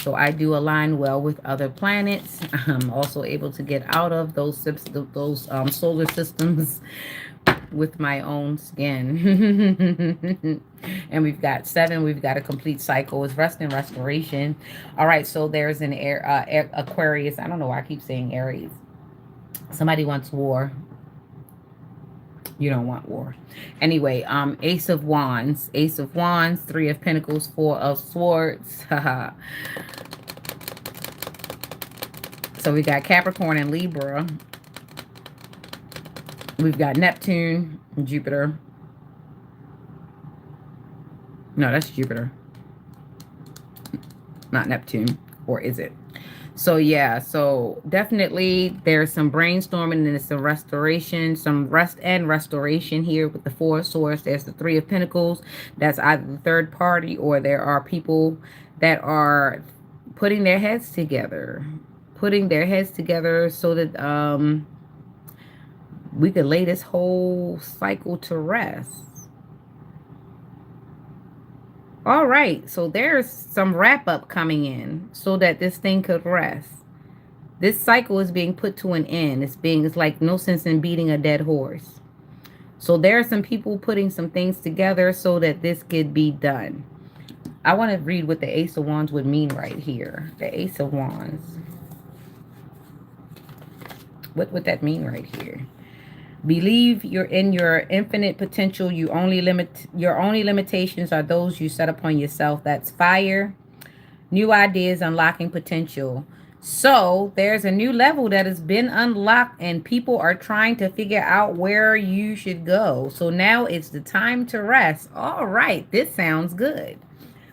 So I do align well with other planets. I'm also able to get out of those solar systems with my own skin. And we've got 7. We've got a complete cycle. It's rest and restoration. All right, so there's an Aquarius. I don't know why I keep saying Aries. Somebody wants war. You don't want war. Anyway, Ace of Wands. Ace of Wands, 3 of Pentacles, 4 of Swords. So we got Capricorn and Libra. We've got Neptune and Jupiter. No, that's Jupiter. Not Neptune. Or is it? So, yeah. So, definitely there's some brainstorming and some restoration. Some rest and restoration here with the 4 of Swords. There's the 3 of Pentacles. That's either the third party or there are people that are putting their heads together. Putting their heads together so that we could lay this whole cycle to rest. All right, so there's some wrap-up coming in so that this thing could rest. This cycle is being put to an end. It's like no sense in beating a dead horse. So there are some people putting some things together so that this could be done. I want to read what the Ace of Wands would mean right here. The Ace of Wands. What would that mean right here? Believe you're in your infinite potential. Your only limitations are those you set upon yourself. That's fire. New ideas, unlocking potential. So there's a new level that has been unlocked and people are trying to figure out where you should go. So now it's the time to rest. All right, this sounds good.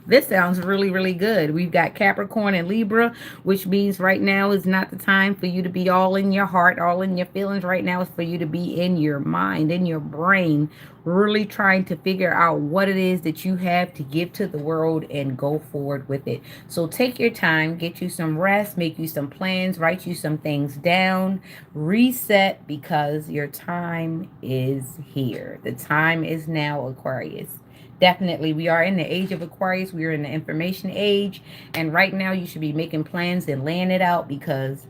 This sounds really, really good. We've got Capricorn and Libra, which means right now is not the time for you to be all in your heart, all in your feelings. Right now is for you to be in your mind, in your brain, really trying to figure out what it is that you have to give to the world and go forward with it. So take your time, get you some rest, make you some plans, write you some things down, reset, because your time is here. The time is now, Aquarius. Definitely, we are in the age of Aquarius. We are in the information age. And right now, you should be making plans and laying it out because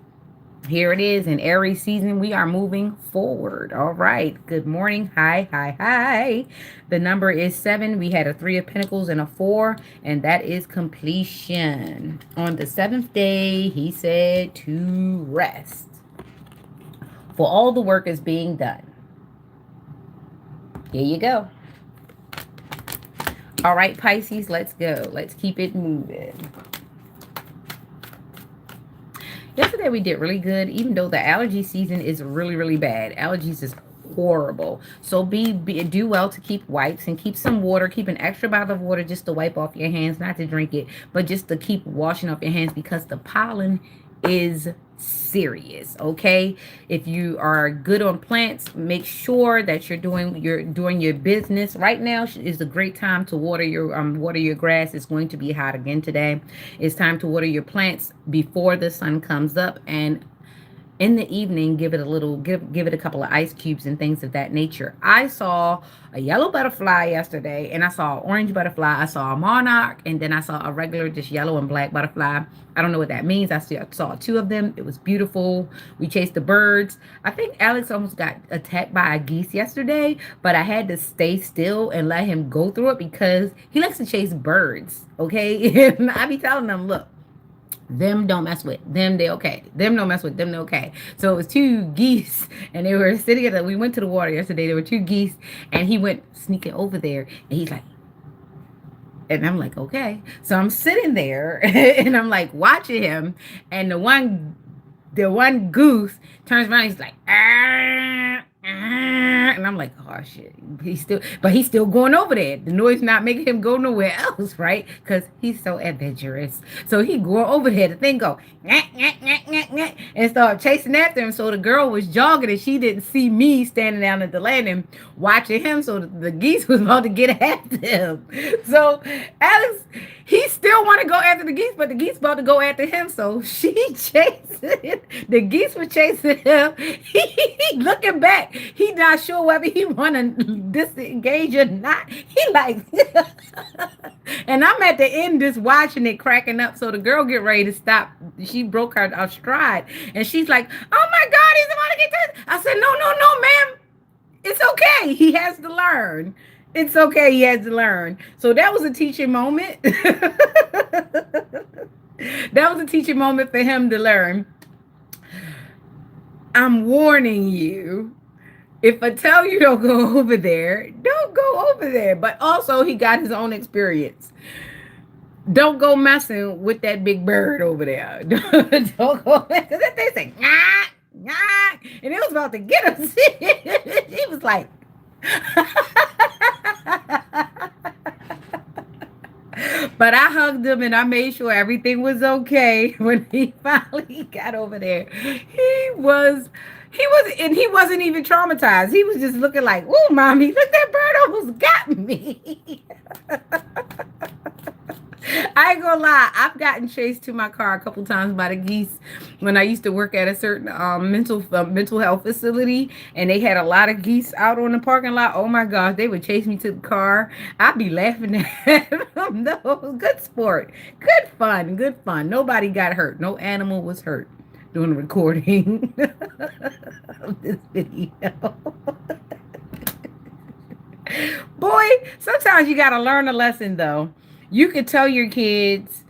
here it is in Aries season. We are moving forward. All right. Good morning. Hi, hi, hi. The number is 7. We had a 3 of Pentacles and a 4. And that is completion. On the 7th day, he said to rest. For all the work is being done. Here you go. All right, Pisces, let's go. Let's keep it moving. Yesterday we did really good, even though the allergy season is really, really bad. Allergies is horrible. So do well to keep wipes and keep some water. Keep an extra bottle of water just to wipe off your hands, not to drink it, but just to keep washing off your hands because the pollen is serious. Okay, if you are good on plants, make sure that you're doing your business. Right now is a great time to water your grass. It's going to be hot again today. It's time to water your plants before the sun comes up, and in the evening, give it a little, give it a couple of ice cubes and things of that nature. I saw a yellow butterfly yesterday, and I saw an orange butterfly. I saw a monarch, and then I saw a regular, just yellow and black butterfly. I don't know what that means. I saw two of them. It was beautiful. We chased the birds. I think Alex almost got attacked by a geese yesterday, but I had to stay still and let him go through it because he likes to chase birds. Okay, and I be telling them, look, them don't mess with them, they okay. Them don't mess with them, they okay. So it was two geese, and they were sitting at we went to the water yesterday. There were two geese, and he went sneaking over there, and he's like, and I'm like, okay. So I'm sitting there and I'm like watching him, and the one goose turns around, he's like, and I'm like, oh shit. He's still going over there. The noise not making him go nowhere else, right? Because he's so adventurous. So he go over there. The thing go, and start chasing after him. So the girl was jogging, and she didn't see me standing down at the landing watching him. So the geese was about to get after him. So Alex, he still want to go after the geese, but the geese about to go after him. So she chasing. The geese were chasing him. He looking back. He not sure whether he want to disengage or not. He like, and I'm at the end just watching it, cracking up. So the girl get ready to stop. She broke her stride, and she's like, "Oh my God, he's about to get this." I said, "No, no, no, ma'am. It's okay. He has to learn. It's okay. He has to learn." So that was a teaching moment. That was a teaching moment for him to learn. I'm warning you. If I tell you don't go over there, don't go over there. But also, he got his own experience. Don't go messing with that big bird over there. Don't go. They say, nah, nah. And it was about to get him. He was like, but I hugged him and I made sure everything was okay when he finally got over there. And he wasn't even traumatized. He was just looking like, "Oh, mommy, look, that bird almost got me." I ain't gonna lie, I've gotten chased to my car a couple times by the geese when I used to work at a certain mental health facility, and they had a lot of geese out on the parking lot. Oh my gosh, they would chase me to the car. I'd be laughing at them. No, good sport, good fun, good fun. Nobody got hurt. No animal was hurt during the recording of this video. Boy, sometimes you gotta learn a lesson though. You could tell your kids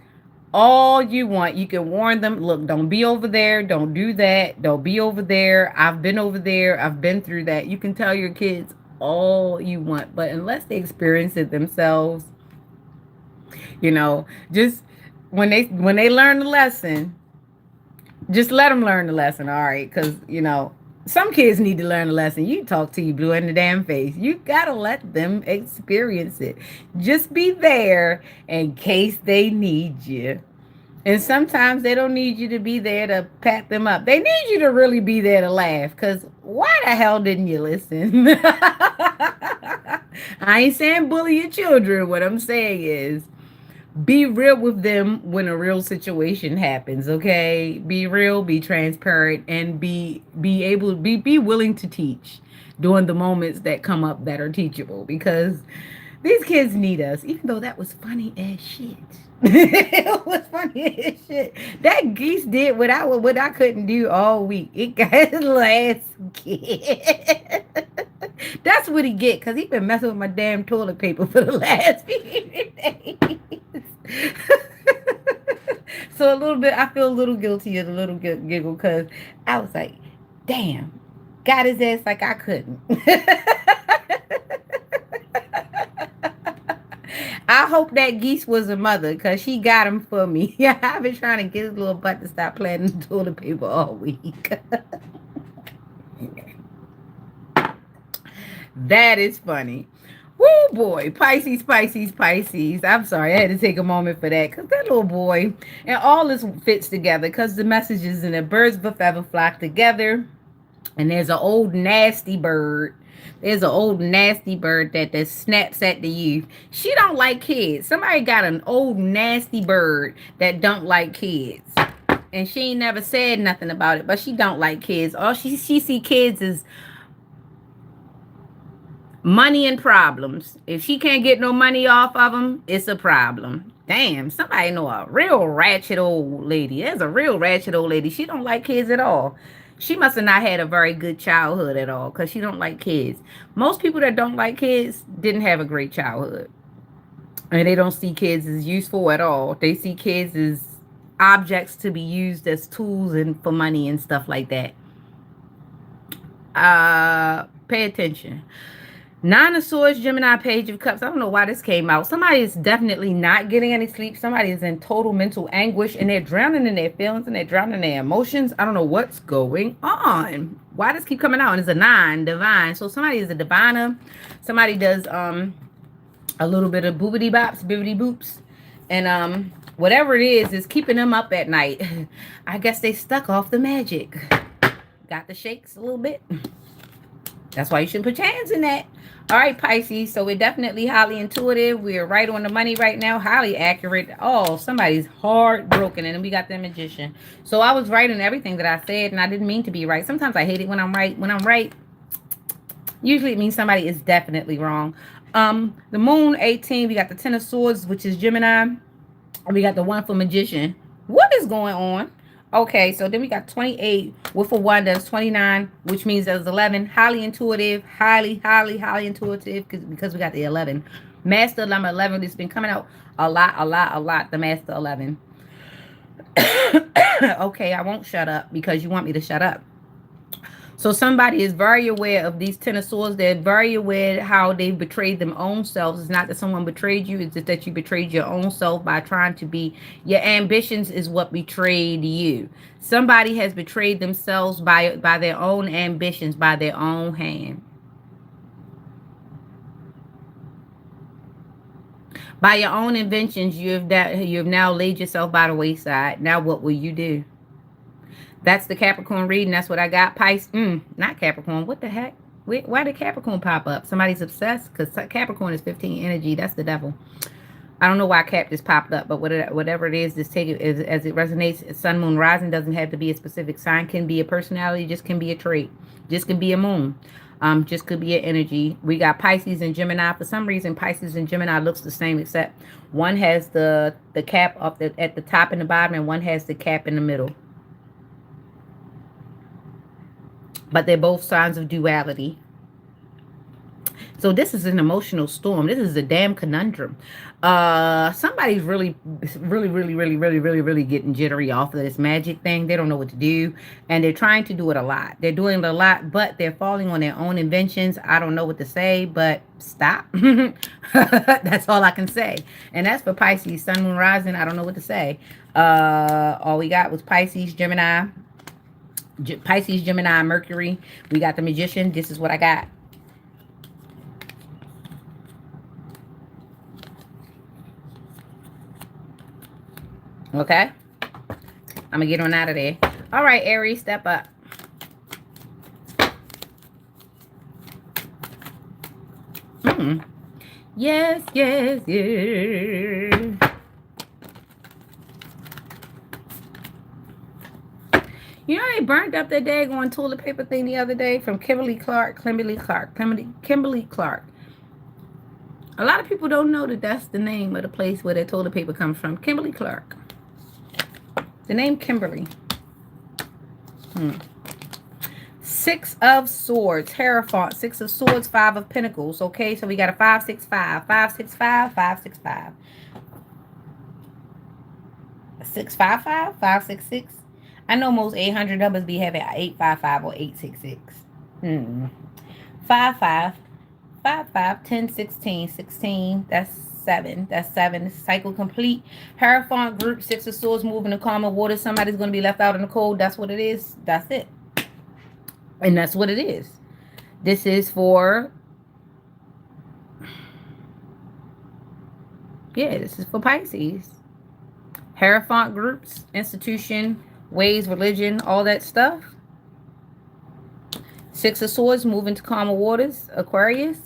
all you want. You can warn them, look, don't be over there. Don't do that. Don't be over there. I've been over there. I've been through that. You can tell your kids all you want. But unless they experience it themselves, just when they learn the lesson, just let them learn the lesson, all right? Because, some kids need to learn a lesson. You talk to you blue in the damn face. You gotta let them experience it. Just be there in case they need you. And sometimes they don't need you to be there to pat them up. They need you to really be there to laugh. Because why the hell didn't you listen? I ain't saying bully your children. What I'm saying is, be real with them when a real situation happens, okay? Be real, be transparent, and be able to be willing to teach during the moments that come up that are teachable, because these kids need us, even though that was funny as shit. It was funny as shit. That geese did what I couldn't do all week. It got his last kid. That's what he get, because he been messing with my damn toilet paper for the last few days. So a little bit, I feel a little guilty and a little giggle, because I was like, damn, got his ass like I couldn't. I hope that geese was a mother, because she got him for me. Yeah, I've been trying to get his little butt to stop playing the toilet paper all week. That is funny. Woo, boy. Pisces, Pisces, Pisces. I'm sorry. I had to take a moment for that, because that little boy, and all this fits together, because the messages in the birds of a feather flock together. And there's an old nasty bird. There's an old nasty bird that snaps at the youth. She don't like kids. Somebody got an old nasty bird that don't like kids. and she ain't never said nothing about it, but she don't like kids. All she see kids is money and problems. If she can't get no money off of them, it's a problem. Damn, somebody know a real ratchet old lady. There's a real ratchet old lady. She don't like kids at all. She must have not had a very good childhood at all because she don't like kids. Most people that don't like kids didn't have a great childhood. And they don't see kids as useful at all. They see kids as objects to be used as tools and for money and stuff like that. Pay attention. Nine of Swords, Gemini, Page of Cups. I don't know why this came out. Somebody is definitely not getting any sleep. Somebody is in total mental anguish and they're drowning in their feelings and they're drowning in their emotions. I don't know what's going on. Why does keep coming out? And it's a 9, divine. So somebody is a diviner. Somebody does a little bit of boobity bops, bibbity boops. And whatever it is keeping them up at night. I guess they stuck off the magic. Got the shakes a little bit. That's why you shouldn't put your hands in that. All right, Pisces. So we're definitely highly intuitive. We're right on the money right now. Highly accurate. Oh, somebody's heartbroken. And then we got the Magician. So I was right in everything that I said. And I didn't mean to be right. Sometimes I hate it when I'm right. When I'm right, usually it means somebody is definitely wrong. The Moon, 18. We got the 10 of Swords, which is Gemini. And we got the 1 for Magician. What is going on? Okay, so then we got 28 with a 1, that's 29, which means there's 11. Highly intuitive, highly intuitive because we got the 11. Master number 11, it's been coming out a lot, the Master 11. Okay, I won't shut up because you want me to shut up. So somebody is very aware of these 10 of Swords. They're very aware how they've betrayed their own selves. It's not that someone betrayed you. It's just that you betrayed your own self by trying to be. Your ambitions is what betrayed you. Somebody has betrayed themselves by their own ambitions, by their own hand. By your own inventions, you have now laid yourself by the wayside. Now what will you do? That's the Capricorn reading. That's what I got. Pisces, not Capricorn. What the heck? Why did Capricorn pop up? Somebody's obsessed because Capricorn is 15 energy. That's the devil. I don't know why Cap just popped up, but whatever it is, just take it as it resonates. Sun, Moon, Rising doesn't have to be a specific sign. Can be a personality. Just can be a trait. Just can be a moon. Just could be an energy. We got Pisces and Gemini. For some reason, Pisces and Gemini looks the same, except one has the cap up at the top and the bottom, and one has the cap in the middle. But they're both signs of duality. So this is an emotional storm. This is a damn conundrum. Somebody's really getting jittery off of this magic thing. They don't know what to do. And they're trying to do it a lot. They're doing it a lot, but they're falling on their own inventions. I don't know what to say, but stop. That's all I can say. And that's for Pisces, Sun, Moon, Rising. I don't know what to say. All we got was Pisces, Gemini, Mercury. We got the Magician. This is what I got. Okay. I'm going to get on out of there. All right, Aries, step up. Yes, yes, yes. You know, they burned up that daggone toilet paper thing the other day from Kimberly Clark. A lot of people don't know that that's the name of the place where their toilet paper comes from. Kimberly Clark. The name Kimberly. 6 of Swords. Hierophant. 6 of Swords. 5 of Pentacles. Okay, so we got a 5, 6, 5. 5, 6, 5. 5, 6, 5. 6, 5, 5. 5, 6, 6. I know most 800 numbers be having 855 or 866. 5, 5. 5, 5, 10, 16. 16. That's 7. That's 7. Cycle complete. Hierophant group. 6 of Swords moving to calmer water. Somebody's going to be left out in the cold. That's what it is. That's it. And that's what it is. This is for... yeah, this is for Pisces. Hierophant groups, institution, ways, religion, all that stuff. 6 of Swords moving to calmer waters. Aquarius.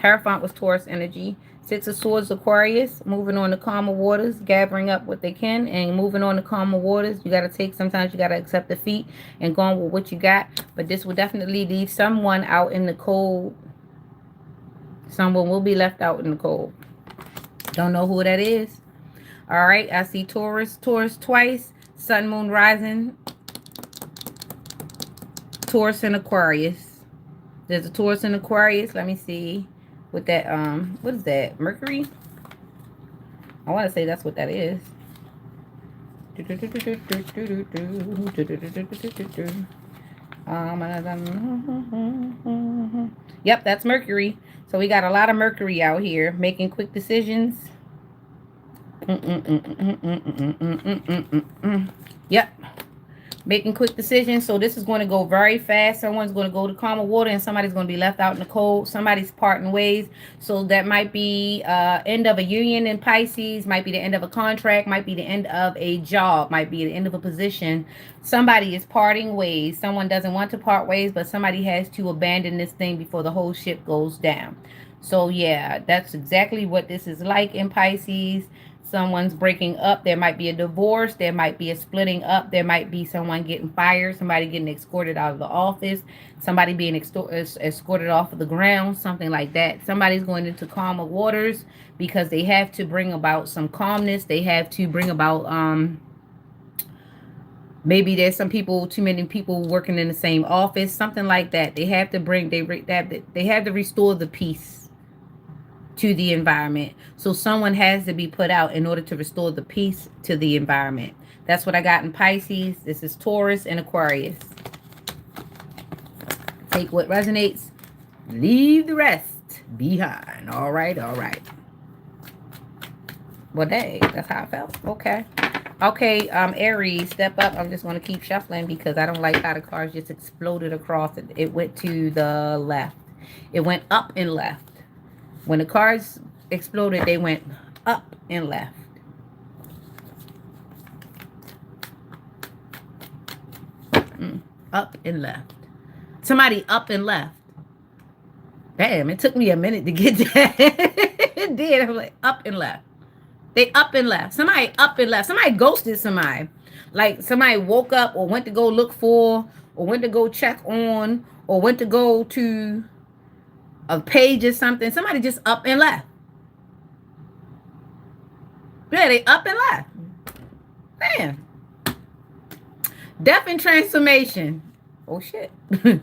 Hierophant was Taurus energy. Six of Swords, Aquarius, moving on to calmer waters, gathering up what they can, and moving on to calmer waters. You got to sometimes you got to accept defeat and go on with what you got. But this will definitely leave someone out in the cold. Someone will be left out in the cold. Don't know who that is. All right, I see Taurus twice. Sun, Moon, Rising. Taurus and Aquarius. There's a Taurus and Aquarius. Let me see. With that, what is that? Mercury? I want to say that's what that is. Yep, that's Mercury. So we got a lot of Mercury out here making quick decisions. Yep. Making quick decisions. So this is going to go very fast. Someone's going to go to calmer water and somebody's going to be left out in the cold. Somebody's parting ways. So that might be end of a union in Pisces, might be the end of a contract, might be the end of a job, might be the end of a position. Somebody is parting ways. Someone doesn't want to part ways, but somebody has to abandon this thing before the whole ship goes down. So yeah, that's exactly what this is like in Pisces. Someone's breaking up. There might be a divorce. There might be a splitting up. There might be someone getting fired. Somebody getting escorted out of the office. Somebody being escorted off of the ground. Something like that. Somebody's going into calmer waters because they have to bring about some calmness. They have to bring about, maybe there's some people, too many people working in the same office. Something like that. They have to bring, they have to restore the peace to the environment. So someone has to be put out in order to restore the peace to the environment. That's what I got in Pisces. This is Taurus and Aquarius. Take what resonates, leave the rest behind. All right, all right. Well, hey, that's how I felt. Okay. Okay, Aries, step up. I'm just going to keep shuffling because I don't like how the cards just exploded across it. It went to the left. It went up and left. When the cards exploded, they went up and left. Up and left. Somebody up and left. Damn, it took me a minute to get that. It did. I'm like, up and left. They up and left. Somebody up and left. Somebody ghosted somebody. Like somebody woke up or went to go look for, or went to go check on, or went to go to a page or something. Somebody just up and left. Yeah, they up and left. Damn. Death and transformation. Oh shit.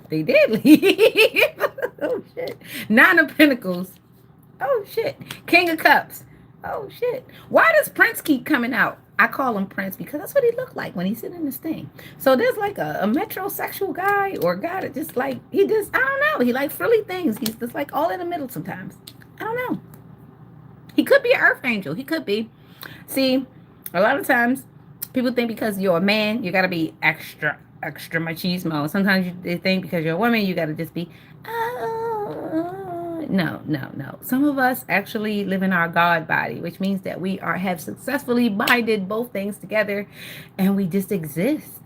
They did leave. Oh shit. Nine of Pentacles. Oh shit. King of Cups. Oh shit. Why does Prince keep coming out? I call him Prince because that's what he looked like when he's sitting in this thing. So there's like a metrosexual guy or a guy that just like, he just, I don't know. He like frilly things. He's just like all in the middle sometimes. I don't know. He could be an earth angel. He could be. See, a lot of times people think because you're a man, you got to be extra machismo. Sometimes they think because you're a woman, you got to just be, no. Some of us actually live in our God body, which means that we have successfully binded both things together and we just exist.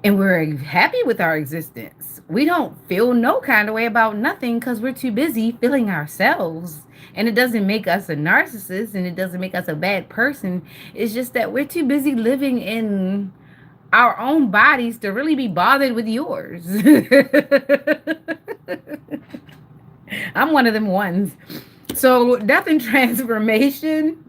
And we're happy with our existence. We don't feel no kind of way about nothing because we're too busy feeling ourselves. And it doesn't make us a narcissist and it doesn't make us a bad person. It's just that we're too busy living in our own bodies to really be bothered with yours. I'm one of them ones. So death and transformation,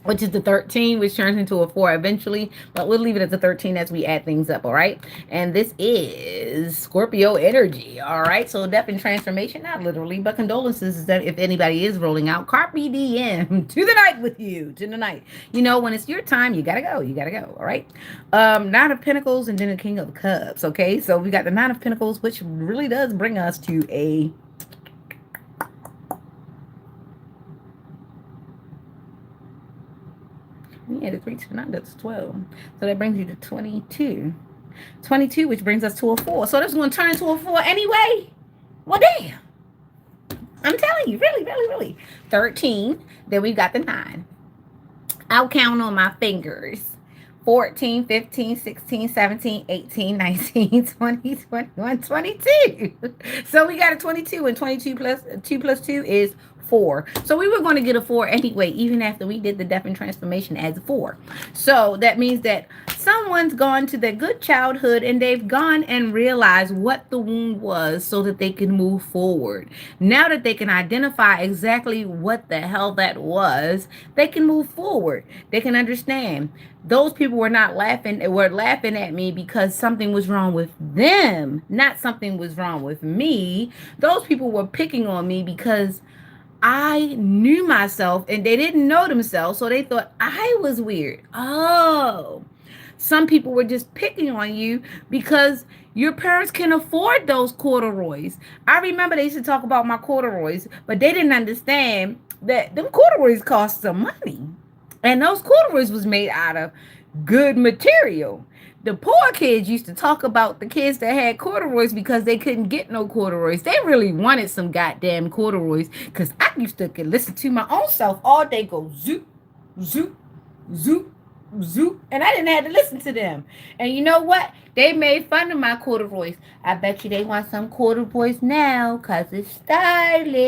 which is the 13, which turns into a 4 eventually, but we'll leave it at the 13 as we add things up, all right? And this is Scorpio energy, all right? So death and transformation, not literally, but condolences that if anybody is rolling out, carpe diem, to the night with you, to the night. You know, when it's your time, you gotta go, all right? Nine of Pentacles and then the King of Cups, okay? So we got the Nine of Pentacles, which really does bring us to a yeah, the 3 to 9, that's 12. So that brings you to 22. 22, which brings us to a 4. So this is going to turn into a 4 anyway. Well, damn. I'm telling you, really. 13. Then we've got the 9. I'll count on my fingers. 14, 15, 16, 17, 18, 19, 20, 21, 22. So we got a 22, and 22 plus 2 plus 2 is 4. So we were going to get a 4 anyway, even after we did the death and transformation as a 4. So that means that someone's gone to their good childhood and they've gone and realized what the wound was so that they can move forward. Now that they can identify exactly what the hell that was, they can move forward. They can understand. Those people were not laughing, they were laughing at me because something was wrong with them, not something was wrong with me. Those people were picking on me because I knew myself and they didn't know themselves, so they thought I was weird. Oh, some people were just picking on you because your parents can afford those corduroys. I remember they used to talk about my corduroys, but they didn't understand that them corduroys cost some money. And those corduroys was made out of good material. The poor kids used to talk about the kids that had corduroys because they couldn't get no corduroys. They really wanted some goddamn corduroys because I used to listen to my own self all day go zoop, zoop, zoop, zoop, and I didn't have to listen to them. And you know what? They made fun of my corduroys. I bet you they want some corduroys now because it's stylish.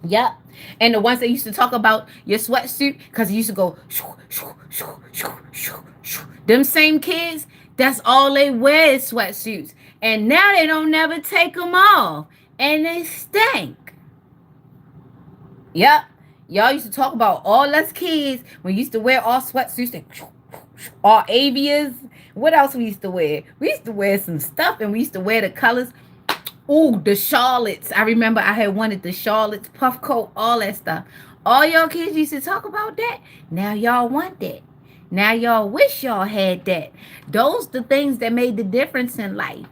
Yep. And the ones that used to talk about your sweatsuit, because it used to go shoo, shoo, shoo, shoo, shoo, shoo. Them same kids, that's all they wear is sweatsuits. And now they don't never take them off. And they stink. Yep. Y'all used to talk about all us kids when we used to wear all sweatsuits and all avias. What else we used to wear? We used to wear some stuff and we used to wear the colors. Oh, the Charlottes. I remember I had wanted the Charlottes, puff coat, all that stuff. All y'all kids used to talk about that. Now y'all want that. Now y'all wish y'all had that. Those the things that made the difference in life.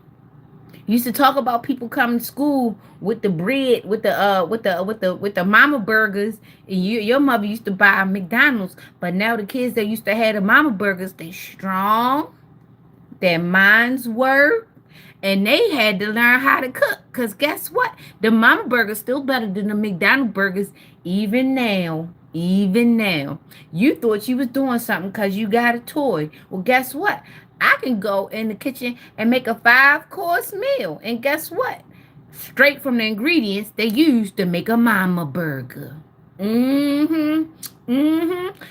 Used to talk about people coming to school with the bread, with the mama burgers. And your mother used to buy McDonald's, but now the kids that used to have the mama burgers, they strong. Their minds work. And they had to learn how to cook. Because guess what? The mama burger's still better than the McDonald's burgers even now. Even now. You thought you was doing something because you got a toy. Well, guess what? I can go in the kitchen and make a 5-course meal. And guess what? Straight from the ingredients they used to make a mama burger.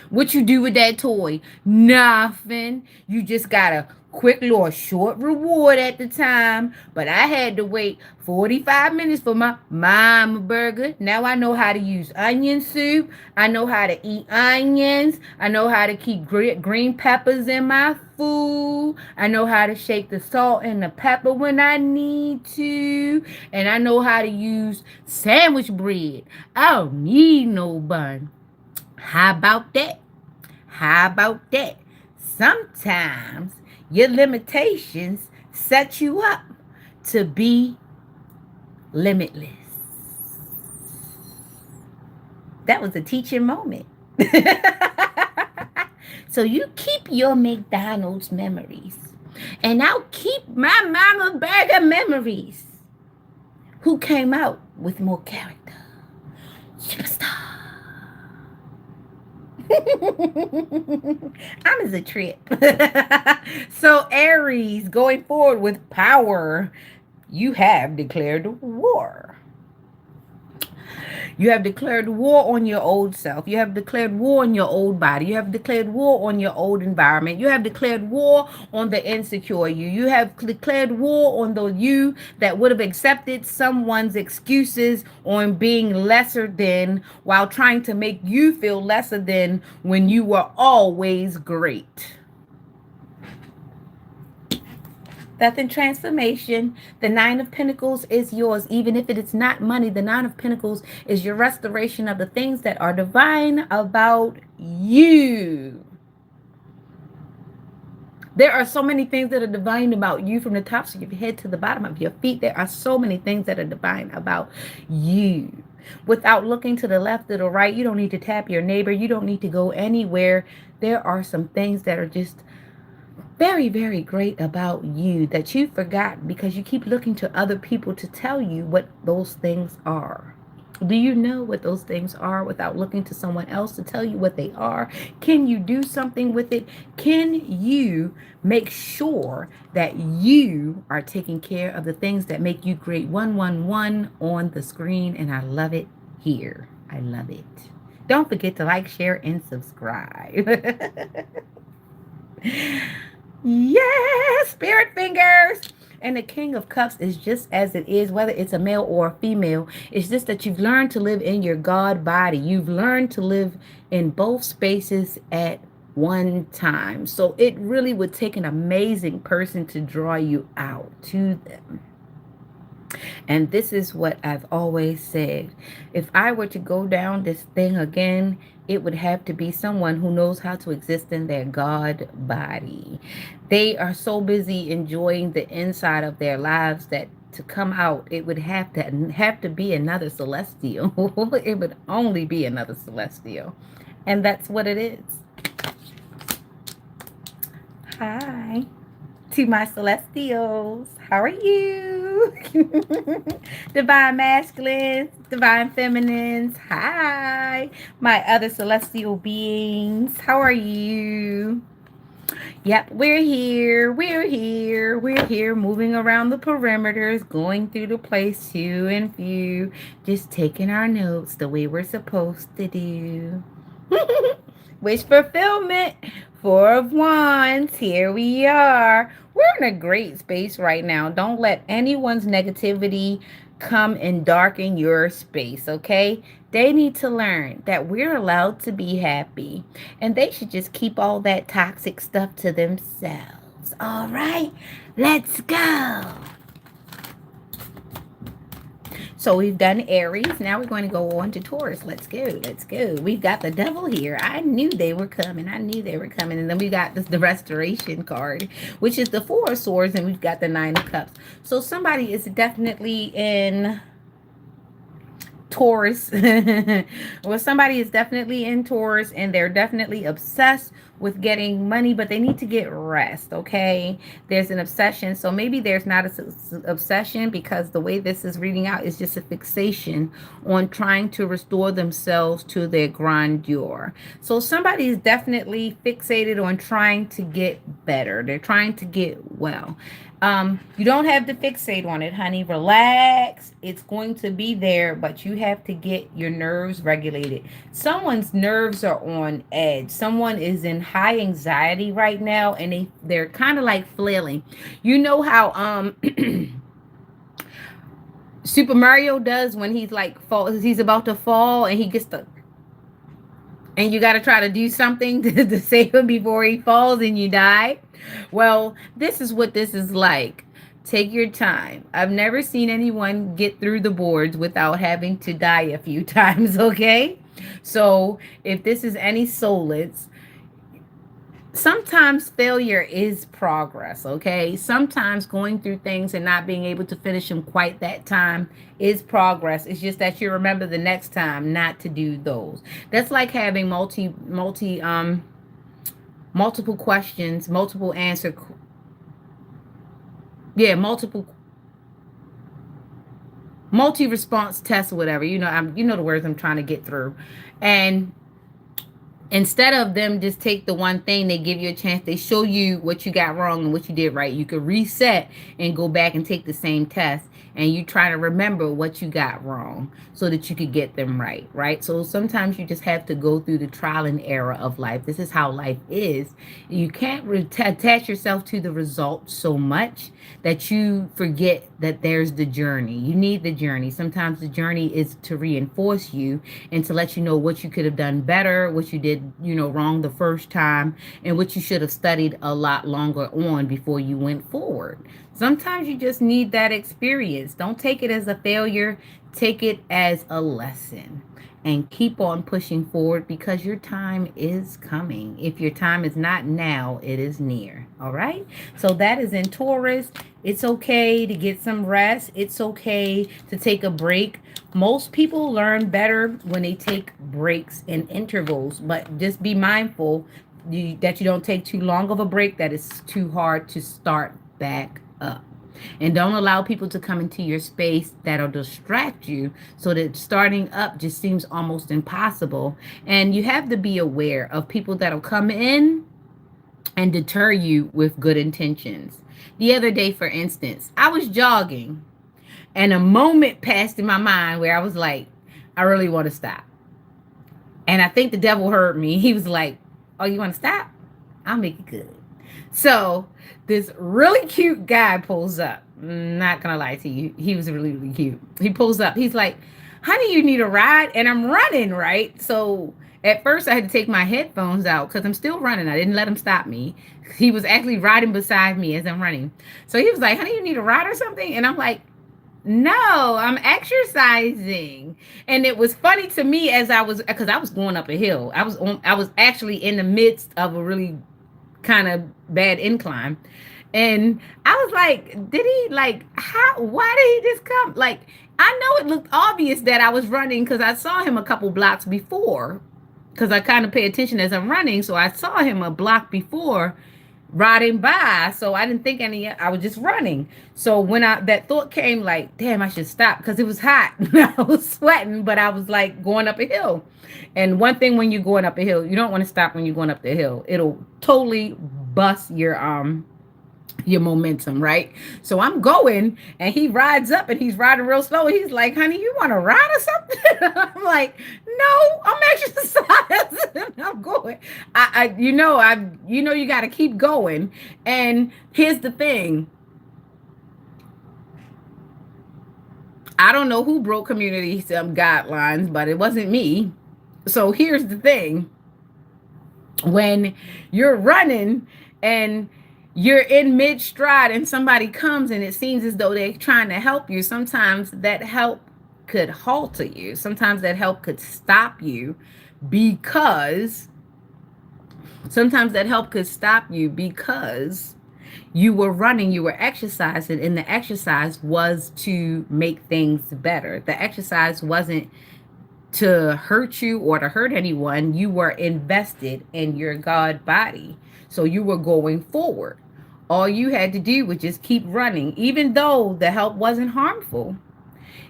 What you do with that toy? Nothing. You just got a quick little short reward at the time, but I had to wait 45 minutes for my mama burger. Now I know how to use onion soup. I know how to eat onions. I know how to keep green peppers in my food. I know how to shake the salt and the pepper when I need to. And I know how to use sandwich bread. I don't need no bun. How about that? How about that? Sometimes your limitations set you up to be limitless. That was a teaching moment. So you keep your McDonald's memories. And I'll keep my mama burger memories. Who came out with more character? Superstar. I'm as a trip. So Aries, going forward with power, you have declared war. You have declared war on your old self. You have declared war on your old body. You have declared war on your old environment. You have declared war on the insecure you. You have declared war on the you that would have accepted someone's excuses on being lesser than while trying to make you feel lesser than when you were always great. Death and transformation. The 9 of Pentacles is yours. Even if it is not money, the 9 of Pentacles is your restoration of the things that are divine about you. There are so many things that are divine about you from the top of your head to the bottom of your feet. There are so many things that are divine about you. Without looking to the left or the right, you don't need to tap your neighbor. You don't need to go anywhere. There are some things that are just very, very great about you that you forgot because you keep looking to other people to tell you what those things are. Do you know what those things are without looking to someone else to tell you what they are? Can you do something with it? Can you make sure that you are taking care of the things that make you great? 111 on the screen, and I love it here. I love it. Don't forget to like, share, and subscribe. Yes, spirit fingers. And the King of Cups is just as it is, whether it's a male or a female. It's just that you've learned to live in your God body. You've learned to live in both spaces at one time. So it really would take an amazing person to draw you out to them. And this is what I've always said. If I were to go down this thing again, it would have to be someone who knows how to exist in their God body. They are so busy enjoying the inside of their lives that to come out, it would have to be another celestial. It would only be another celestial. And that's what it is. Hi to my celestials. How are you? Divine masculines, divine feminines. Hi, my other celestial beings. How are you? Yep, we're here. We're here. We're here moving around the perimeters, going through the place to and few, just taking our notes the way we're supposed to do. Wish fulfillment. Four of Wands. Here we are. We're in a great space right now. Don't let anyone's negativity come and darken your space, okay? They need to learn that we're allowed to be happy. And they should just keep all that toxic stuff to themselves. All right? Let's go. So we've done Aries. Now we're going to go on to Taurus. Let's go. Let's go. We've got the devil here. I knew they were coming. I knew they were coming. And then we got the restoration card, which is the Four of Swords. And we've got the Nine of Cups. So somebody is definitely in Taurus. Well, somebody is definitely in Taurus, and they're definitely obsessed with getting money, but they need to get rest, okay? There's an obsession. So maybe there's not an obsession, because the way this is reading out is just a fixation on trying to restore themselves to their grandeur. So somebody is definitely fixated on trying to get better. They're trying to get well. You don't have to fixate on it, honey. Relax. It's going to be there, but you have to get your nerves regulated. Someone's nerves are on edge. Someone is in high anxiety right now, and they're kind of like flailing. You know how Super Mario does when he's like he's about to fall, and he gets the and you got to try to do something to save him before he falls and you die. Well, this is what this is like. Take your time. I've never seen anyone get through the boards without having to die a few times, okay? So if this is any solace, sometimes failure is progress, okay? Sometimes going through things and not being able to finish them quite that time is progress. It's just that you remember the next time not to do those. That's like having multiple questions, multiple answer. Yeah, multi-response tests or whatever. You know the words I'm trying to get through. And instead of them just take the one thing, they give you a chance. They show you what you got wrong and what you did right. You could reset and go back and take the same test, and you try to remember what you got wrong so that you could get them right, right? So sometimes you just have to go through the trial and error of life. This is how life is. You can't attach yourself to the result so much that you forget that there's the journey. You need the journey. Sometimes the journey is to reinforce you and to let you know what you could have done better, what you did, wrong the first time, and what you should have studied a lot longer on before you went forward. Sometimes you just need that experience. Don't take it as a failure. Take it as a lesson. And keep on pushing forward, because your time is coming. If your time is not now, it is near. All right? So that is in Taurus. It's okay to get some rest. It's okay to take a break. Most people learn better when they take breaks and intervals, but just be mindful that you don't take too long of a break that is too hard to start back up. And don't allow people to come into your space that'll distract you so that starting up just seems almost impossible. And you have to be aware of people that'll come in and deter you with good intentions. The other day, for instance, I was jogging and a moment passed in my mind where I was like, I really want to stop. And I think the devil heard me. He was like, oh, you want to stop? I'll make it good. So this really cute guy pulls up. Not gonna lie to you, he was really, really cute. He pulls up. He's like, honey, you need a ride? And I'm running, right? So at first I had to take my headphones out because I'm still running. I didn't let him stop me. He was actually riding beside me as I'm running. So he was like, honey, you need a ride or something? And I'm like, no, I'm exercising. And it was funny to me as I was, because I was going up a hill. I was actually in the midst of a really kind of bad incline. And I was like, did he like how why did he just come? Like, I know it looked obvious that I was running because I saw him a couple blocks before. Because I kind of pay attention as I'm running. So I saw him a block before riding by. So I didn't think any, I was just running. So when that thought came, like, damn, I should stop because it was hot. I was sweating, but I was like going up a hill. And one thing when you're going up a hill, you don't want to stop when you're going up the hill. It'll totally bust your momentum, right? So I'm going and he rides up and he's riding real slow. He's like, honey, you want to ride or something? I'm like, no, I'm exercising. I'm going. You got to keep going. And here's the thing. I don't know who broke community guidelines, but it wasn't me. So here's the thing. When you're running and you're in mid stride and somebody comes and it seems as though they're trying to help you, sometimes that help could halter you. Sometimes that help could stop you because you were running, you were exercising, and the exercise was to make things better. The exercise wasn't to hurt you or to hurt anyone. You were invested in your God body. So you were going forward. All you had to do was just keep running. Even though the help wasn't harmful,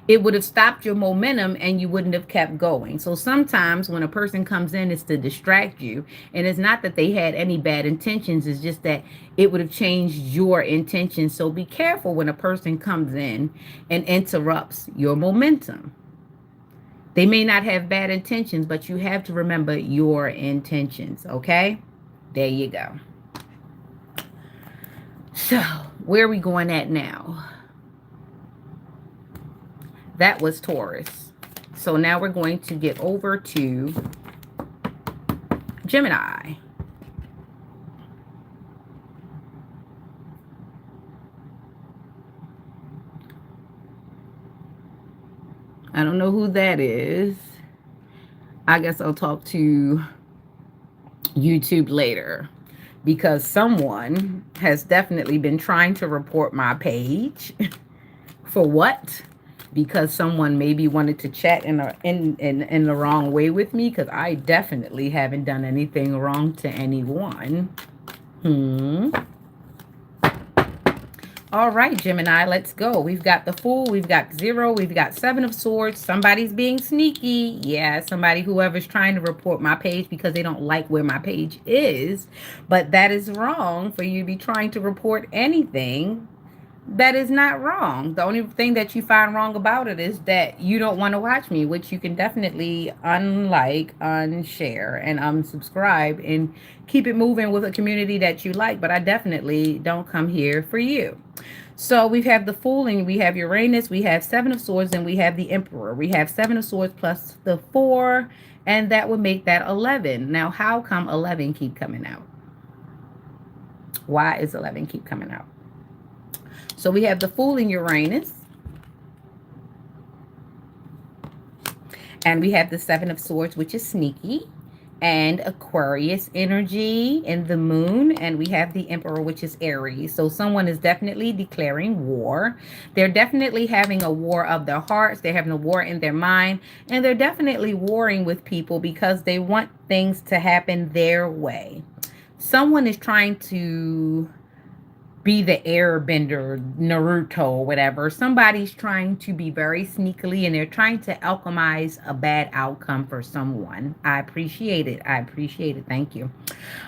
it would have stopped your momentum and you wouldn't have kept going. So sometimes when a person comes in, it's to distract you. And it's not that they had any bad intentions. It's just that it would have changed your intentions. So be careful when a person comes in and interrupts your momentum. They may not have bad intentions, but you have to remember your intentions, okay? There you go. So, where are we going at now? That was Taurus. So now we're going to get over to Gemini. I don't know who that is. I guess I'll talk to YouTube later because someone has definitely been trying to report my page. For what? Because someone maybe wanted to chat in the wrong way with me, because I definitely haven't done anything wrong to anyone. All right, Gemini, let's go. We've got the Fool, we've got Zero, we've got Seven of Swords. Somebody's being sneaky. Yeah, somebody, whoever's trying to report my page because they don't like where my page is. But that is wrong for you to be trying to report anything. That is not wrong. The only thing that you find wrong about it is that you don't want to watch me, which you can definitely unlike, unshare, and unsubscribe and keep it moving with a community that you like. But I definitely don't come here for you. So we have the Fool and we have Uranus, we have Seven of Swords, and we have the Emperor. We have Seven of Swords plus the 4, and that would make that 11. Now, how come 11 keep coming out? Why is 11 keep coming out? So we have the Fool in Uranus. And we have the Seven of Swords, which is sneaky. And Aquarius energy in the Moon. And we have the Emperor, which is Aries. So someone is definitely declaring war. They're definitely having a war of their hearts. They're having a war in their mind. And they're definitely warring with people because they want things to happen their way. Someone is trying to be the airbender, Naruto, or whatever. Somebody's trying to be very sneakily and they're trying to alchemize a bad outcome for someone. I appreciate it. I appreciate it. Thank you.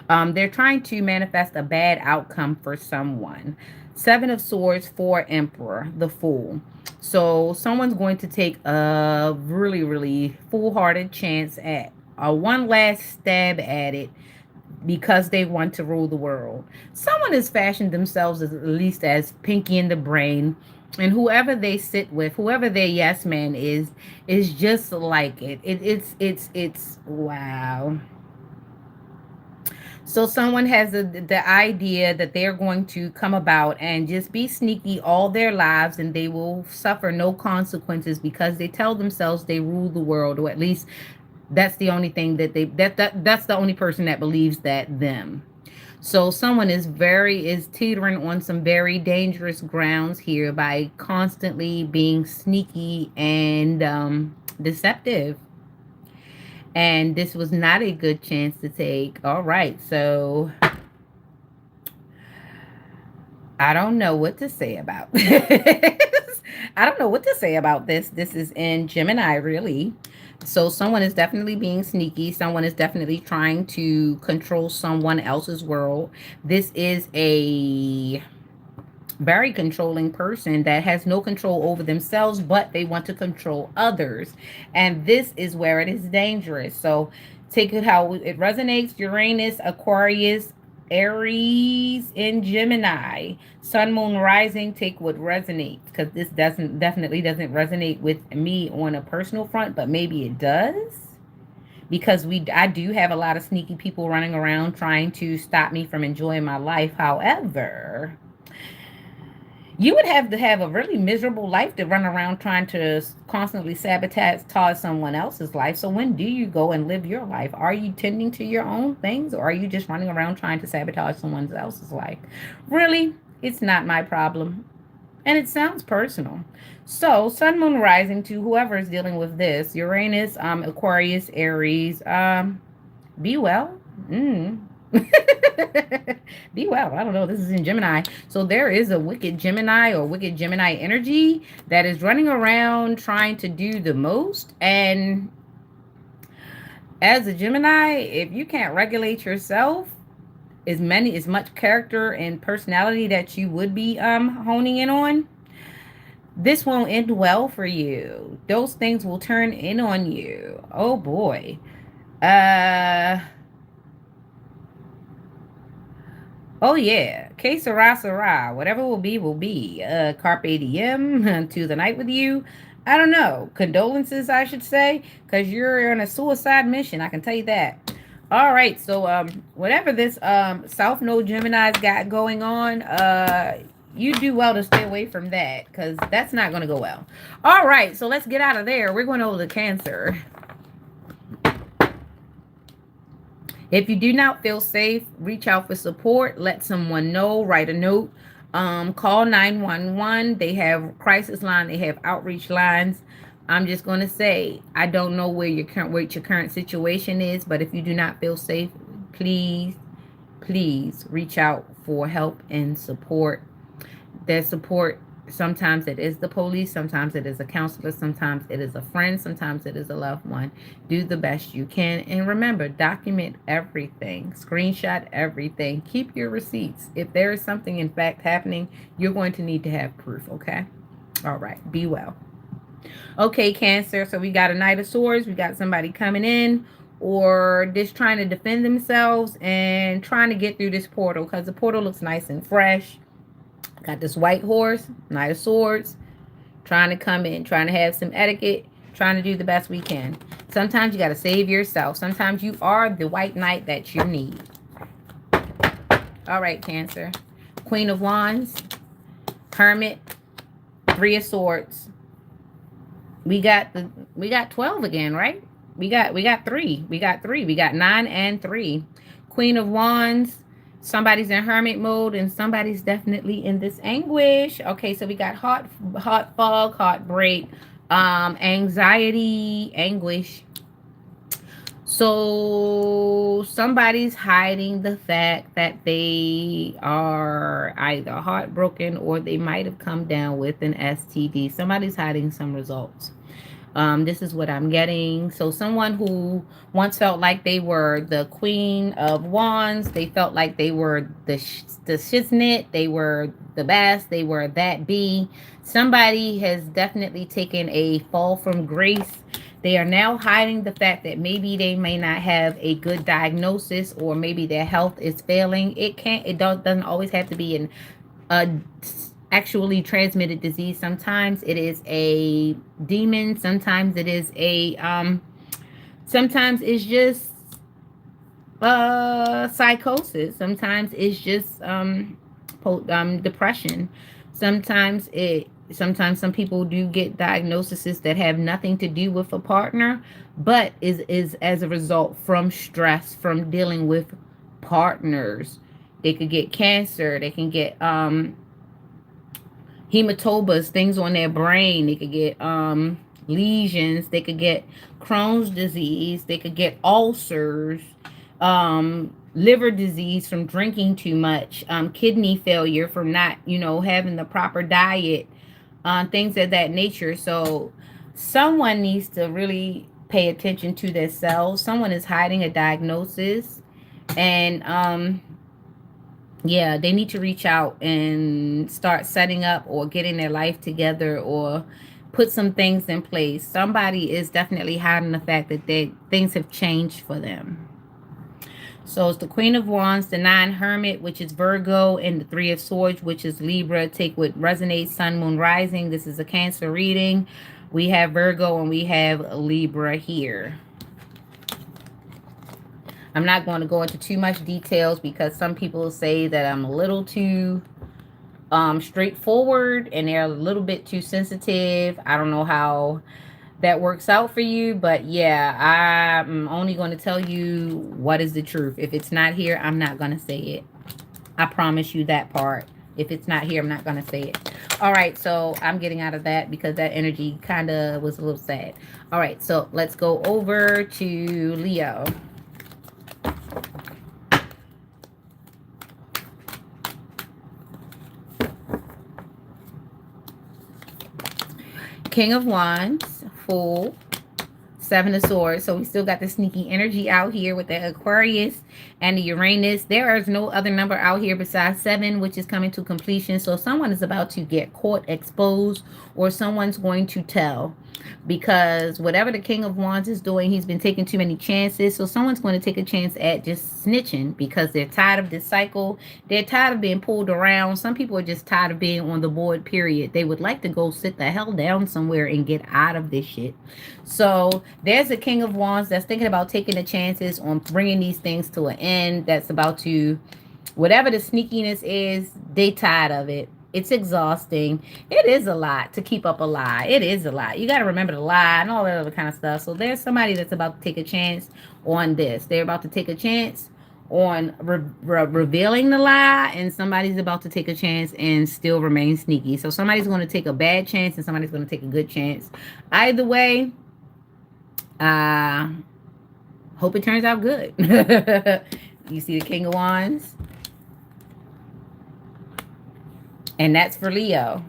They're trying to manifest a bad outcome for someone. Seven of Swords for Emperor, the Fool. So someone's going to take a really, really foolhardy chance at a one last stab at it because they want to rule the world. Someone has fashioned themselves as, at least as Pinky in the Brain, and whoever they sit with, whoever their yes man is just like it. It's wow. So someone has the idea that they're going to come about and just be sneaky all their lives and they will suffer no consequences because they tell themselves they rule the world, or at least that's the only thing that that's the only person that believes that them. So someone is teetering on some very dangerous grounds here by constantly being sneaky and deceptive. And this was not a good chance to take. All right, so I don't know what to say about this. I don't know what to say about this. This is in Gemini, really. So someone is definitely being sneaky. Someone is definitely trying to control someone else's world. This is a very controlling person that has no control over themselves, but they want to control others. And this is where it is dangerous. So take it how it resonates. Uranus, Aquarius, Aries, and Gemini. Sun, Moon, Rising, take what resonates. Because this definitely doesn't resonate with me on a personal front, but maybe it does. Because I do have a lot of sneaky people running around trying to stop me from enjoying my life. However, you would have to have a really miserable life to run around trying to constantly sabotage someone else's life. So when do you go and live your life? Are you tending to your own things, or are you just running around trying to sabotage someone else's life? Really, it's not my problem. And it sounds personal. So Sun, Moon, Rising, to whoever is dealing with this, Uranus, Aquarius, Aries, be well. Be well. I don't know. This is in Gemini. So there is a wicked Gemini or wicked Gemini energy that is running around trying to do the most. And as a Gemini, if you can't regulate yourself, as much character and personality that you would be honing in on, this won't end well for you. Those things will turn in on you. Oh boy. Uh Oh yeah, que sera sera. Whatever will be will be. Carpe diem to the night with you. I don't know. Condolences, I should say, because you're on a suicide mission. I can tell you that. All right, so whatever this South Node Gemini's got going on, you do well to stay away from that because that's not going to go well. All right, so let's get out of there. We're going over to Cancer. If you do not feel safe, reach out for support. Let someone know. Write a note. Call 911. They have crisis line. They have outreach lines. I'm just going to say, I don't know where your current situation is, but if you do not feel safe, please, please reach out for help and support. There's support. Sometimes it is the police, sometimes it is a counselor, sometimes it is a friend, sometimes it is a loved one. Do the best you can. And remember, document everything, screenshot everything, keep your receipts. If there is something in fact happening, you're going to need to have proof, okay? All right, be well. Okay, Cancer, so we got a Knight of Swords, we got somebody coming in or just trying to defend themselves and trying to get through this portal because the portal looks nice and fresh. Got this white horse, Knight of Swords, trying to come in, trying to have some etiquette, trying to do the best we can. Sometimes you got to save yourself. Sometimes you are the white knight that you need. All right, Cancer. Queen of Wands, Hermit, Three of Swords. We got 12 again, right? We got 3. We got 3. We got 9 and 3. Queen of Wands. Somebody's in hermit mode and somebody's definitely in this anguish. Okay, so we got hot fog, heartbreak, anxiety, anguish. So somebody's hiding the fact that they are either heartbroken or they might have come down with an STD. Somebody's hiding some results. This is what I'm getting. So someone who once felt like they were the Queen of Wands, they felt like they were the shiznit, they were the best, they were that bee. Somebody has definitely taken a fall from grace. They are now hiding the fact that maybe they may not have a good diagnosis, or maybe their health is failing. Doesn't always have to be a actually transmitted disease. Sometimes it is a demon. Sometimes it is sometimes it's just psychosis. Sometimes it's just depression. Sometimes some people do get diagnoses that have nothing to do with a partner, but is as a result from stress from dealing with partners. They could get cancer. They can get hematobas, things on their brain. They could get lesions. They could get Crohn's disease. They could get ulcers, liver disease from drinking too much, kidney failure from not, having the proper diet, things of that nature. So someone needs to really pay attention to themselves. Someone is hiding a diagnosis, and yeah, they need to reach out and start setting up or getting their life together, or put some things in place. Somebody is definitely hiding the fact that things have changed for them. So it's the Queen of Wands, the Nine Hermit, which is Virgo, and the Three of Swords, which is Libra. Take what resonates, Sun, Moon, Rising. This is a Cancer reading. We have Virgo and we have Libra here. I'm not going to go into too much details because some people say that I'm a little too straightforward and they're a little bit too sensitive. I don't know how that works out for you, but yeah, I'm only going to tell you what is the truth. If it's not here, I'm not going to say it. I promise you that part. If it's not here, I'm not going to say it. All right, so I'm getting out of that because that energy kind of was a little sad. All right, so let's go over to Leo. King of Wands, Fool, Seven of Swords. So we still got the sneaky energy out here with the Aquarius and the Uranus. There is no other number out here besides 7, which is coming to completion. So someone is about to get caught, exposed, or someone's going to tell. Because whatever the King of Wands is doing, he's been taking too many chances. So someone's going to take a chance at just snitching because they're tired of this cycle. They're tired of being pulled around. Some people are just tired of being on the board, period. They would like to go sit the hell down somewhere and get out of this shit. So there's a King of Wands that's thinking about taking the chances on bringing these things to an end. That's about to, whatever the sneakiness is, they tired of it. It's exhausting. It is a lot to keep up a lie. It is a lot. You got to remember the lie and all that other kind of stuff. So there's somebody that's about to take a chance on this. They're about to take a chance on revealing the lie, and somebody's about to take a chance and still remain sneaky. So somebody's going to take a bad chance and somebody's going to take a good chance. Either way, hope it turns out good. You see the King of Wands? And that's for Leo.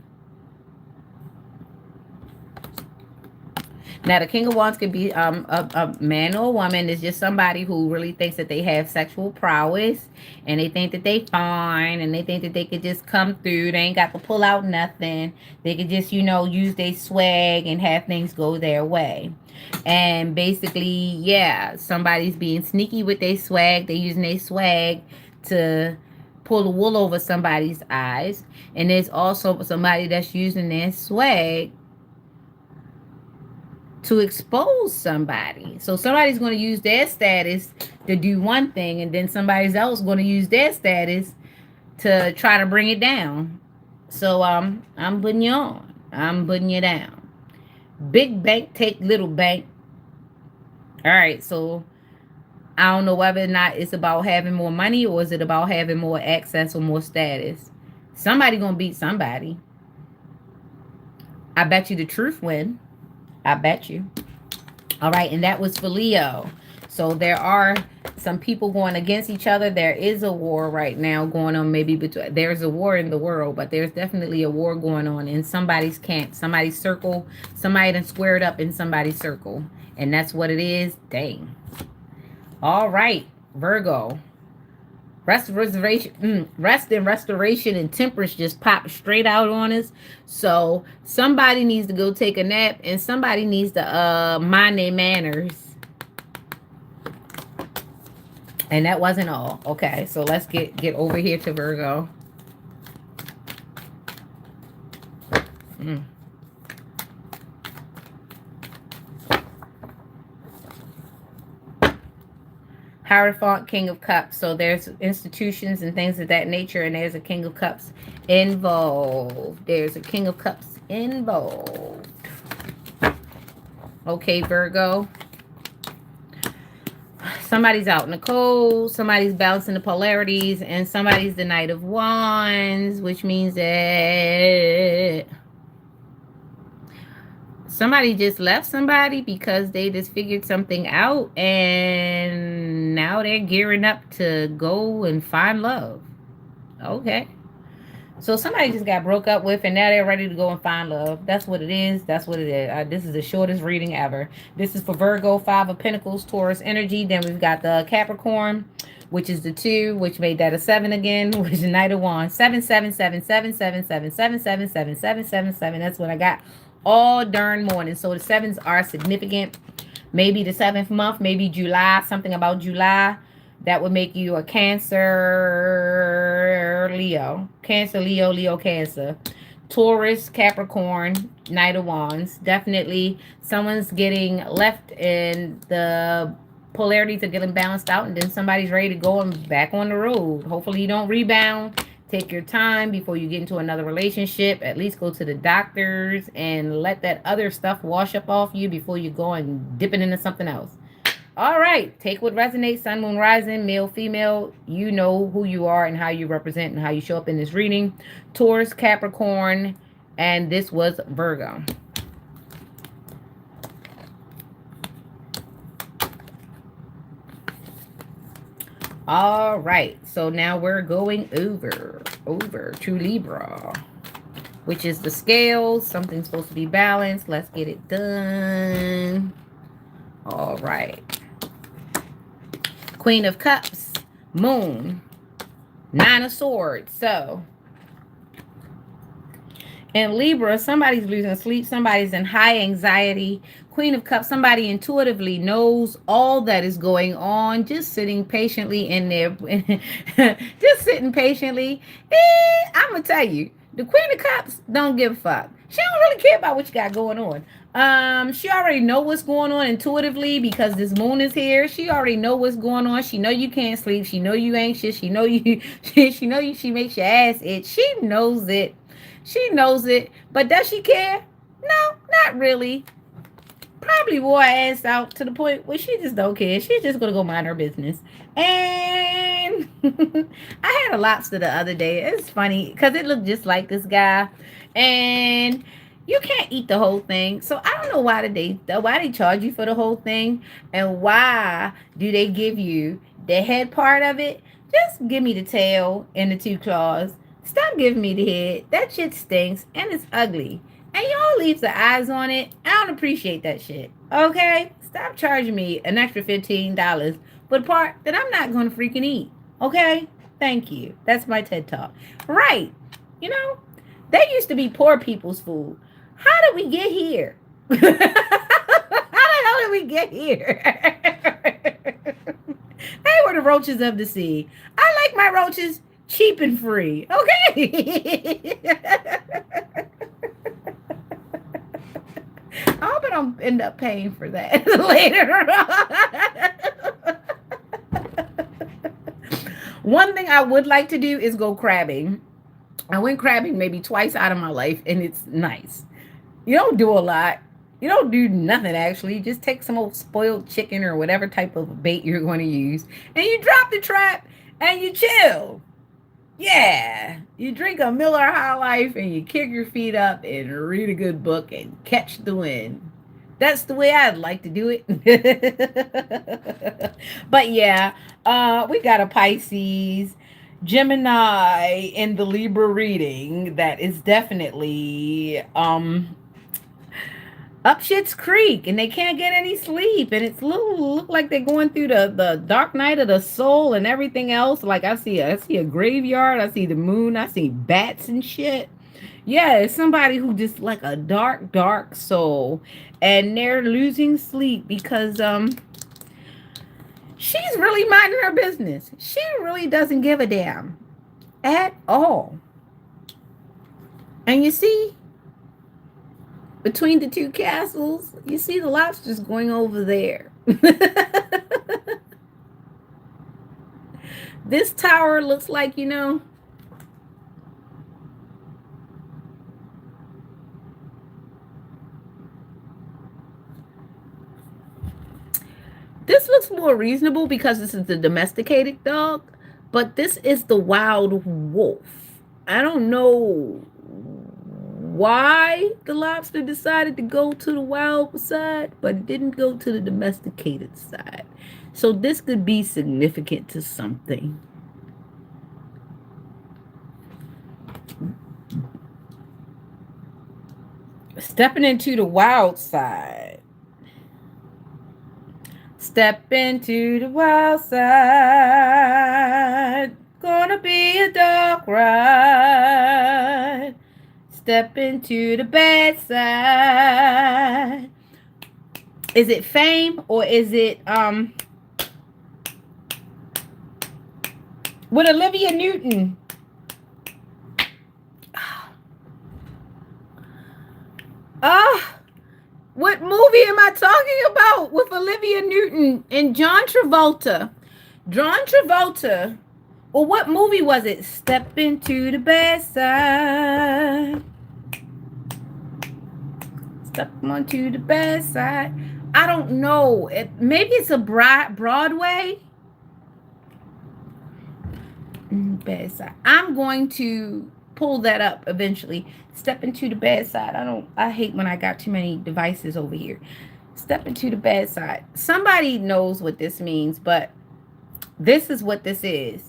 Now, the King of Wands could be a man or a woman. It's just somebody who really thinks that they have sexual prowess. And they think that they fine. And they think that they could just come through. They ain't got to pull out nothing. They could just, use their swag and have things go their way. And basically, yeah, somebody's being sneaky with their swag. They're using their swag to pull the wool over somebody's eyes. And there's also somebody that's using their swag to expose somebody. So somebody's going to use their status to do one thing, and then somebody else going to use their status to try to bring it down. So I'm putting you on. I'm putting you down. Big bank take little bank. All right, so I don't know whether or not it's about having more money or is it about having more access or more status. Somebody gonna beat somebody. I bet you the truth win. I bet you. All right, and that was for Leo. So there are some people going against each other. There is a war right now going on, maybe between, there's a war in the world, but there's definitely a war going on in somebody's camp, somebody's circle. Somebody done squared up in somebody's circle. And that's what it is. Dang. All right, Virgo. Rest and restoration and temperance just popped straight out on us. So somebody needs to go take a nap, and somebody needs to mind their manners. And that wasn't all. Okay, so let's get over here to Virgo. Mm. Hierophant, King of Cups. So there's institutions and things of that nature, and there's a King of Cups involved. There's a King of Cups involved. Okay, Virgo. Somebody's out in the cold, somebody's balancing the polarities, and somebody's the Knight of Wands, which means that somebody just left somebody because they just figured something out, and now they're gearing up to go and find love. Okay. So somebody just got broke up with, and now they're ready to go and find love. That's what it is. That's what it is. This is the shortest reading ever. This is for Virgo, 5 of Pentacles, Taurus energy. Then we've got the Capricorn, which is the 2, which made that a 7 again, which is the Knight of Wands. 7, 7, 7, 7, 7, 7, 7, 7, 7, 7, 7, 7. That's what I got all darn morning. So the 7s are significant. Maybe the 7th month, maybe July, something about July. That would make you a Cancer, Leo. Cancer, Leo, Leo, Cancer. Taurus, Capricorn, Knight of Wands. Definitely someone's getting left and the polarities are getting balanced out, and then somebody's ready to go and back on the road. Hopefully you don't rebound. Take your time before you get into another relationship. At least go to the doctors and let that other stuff wash up off you before you go and dip it into something else. All right, take what resonates. Sun, moon, rising, male, female. You know who you are and how you represent and how you show up in this reading. Taurus, Capricorn, and this was Virgo. All right, so now we're going over to Libra, which is the scales. Something's supposed to be balanced. Let's get it done. All right. Queen of Cups, Moon, 9 of Swords. So in Libra, somebody's losing sleep. Somebody's in high anxiety. Queen of Cups, somebody intuitively knows all that is going on, just sitting patiently in there. Just sitting patiently. I'm going to tell you, the Queen of Cups don't give a fuck. She don't really care about what you got going on. She already know what's going on intuitively because this moon is here. She already know what's going on. She know you can't sleep. She know you anxious. She know you. She know you. She makes your ass itch. She knows it. She knows it. But does she care? No, not really. Probably wore her ass out to the point where she just don't care. She's just gonna go mind her business. And I had a lobster the other day. It's funny because it looked just like this guy, and you can't eat the whole thing. So I don't know why they charge you for the whole thing, and why do they give you the head part of it? Just give me the tail and the 2 claws. Stop giving me the head. That shit stinks and it's ugly. And y'all leave the eyes on it. I don't appreciate that shit. Okay? Stop charging me an extra $15 for the part that I'm not going to freaking eat. Okay? Thank you. That's my TED Talk. Right. You know, that used to be poor people's food. How did we get here? How the hell did we get here? They were the roaches of the sea. I like my roaches cheap and free. Okay? I hope I don't end up paying for that later on. One thing I would like to do is go crabbing. I went crabbing maybe twice out of my life, and it's nice. You don't do a lot. You don't do nothing, actually. You just take some old spoiled chicken or whatever type of bait you're going to use, and you drop the trap, and you chill. Yeah, you drink a Miller High Life and you kick your feet up and read a good book and catch the wind. That's the way I'd like to do it. But yeah, we got a Pisces, Gemini in the Libra reading that is definitely up shit's creek, and they can't get any sleep, and it's look like they're going through the dark night of the soul and everything else. Like I see a graveyard, I see the moon, I see bats and shit. Yeah, it's somebody who just like a dark soul, and they're losing sleep because she's really minding her business. She really doesn't give a damn at all. And you see, between the two castles, you see the lobsters going over there. This tower looks like, this looks more reasonable because this is the domesticated dog, but this is the wild wolf. I don't know why the lobster decided to go to the wild side, but it didn't go to the domesticated side. So this could be significant to something. Stepping into the wild side. Step into the wild side. Gonna be a dark ride. Step into the bad side. Is it fame or is it with Olivia Newton? What movie am I talking about with Olivia Newton and John Travolta? John Travolta. Well, what movie was it? Step into the bad side. Step onto the bad side. I don't know. Maybe it's a Broadway. Bad side. I'm going to pull that up eventually. Step into the bad side. I hate when I got too many devices over here. Step into the bad side. Somebody knows what this means, but this is what this is.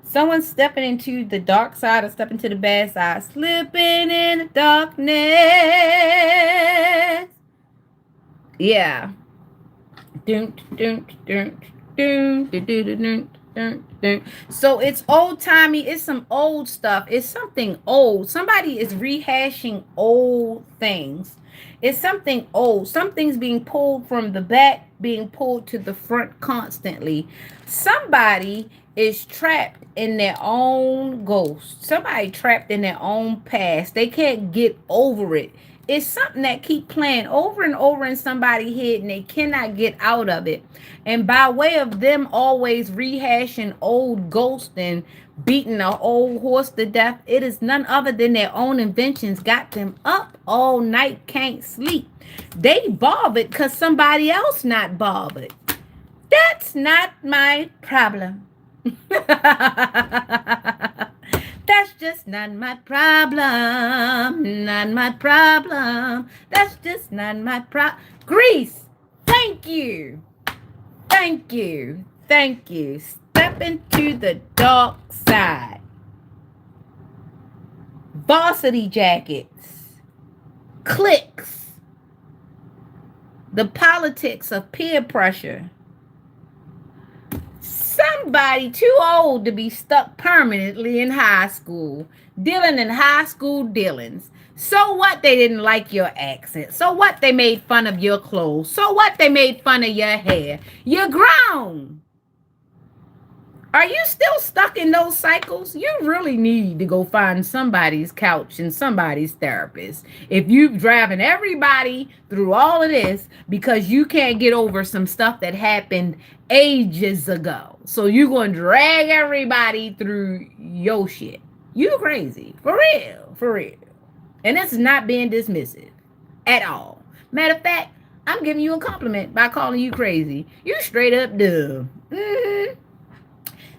Someone stepping into the dark side or stepping to the bad side. Slipping in the darkness. Yeah. So it's old timey. It's some old stuff. It's something old. Somebody is rehashing old things. It's something old. Something's being pulled from the back, being pulled to the front constantly. Somebody is trapped in their own ghost. Somebody trapped in their own past. They can't get over it. It's something that keep playing over and over in somebody's head, and they cannot get out of it. And by way of them always rehashing old ghosts and beating an old horse to death, it is none other than their own inventions got them up all night, can't sleep. They bothered because somebody else not bothered. That's not my problem. That's just not my problem. Not my problem. That's just not my problem. Greece, thank you. Thank you. Thank you. Step into the dark side. Varsity jackets. Cliques. The politics of peer pressure. Somebody too old to be stuck permanently in high school, dealing in high school dealings. So what? They didn't like your accent. So what? They made fun of your clothes. So what? They made fun of your hair. You're grown. Are you still stuck in those cycles? You really need to go find somebody's couch and somebody's therapist. If you've driven everybody through all of this because you can't get over some stuff that happened ages ago. So you're going to drag everybody through your shit. You crazy. For real. For real. And it's not being dismissive at all. Matter of fact, I'm giving you a compliment by calling you crazy. You straight up dumb.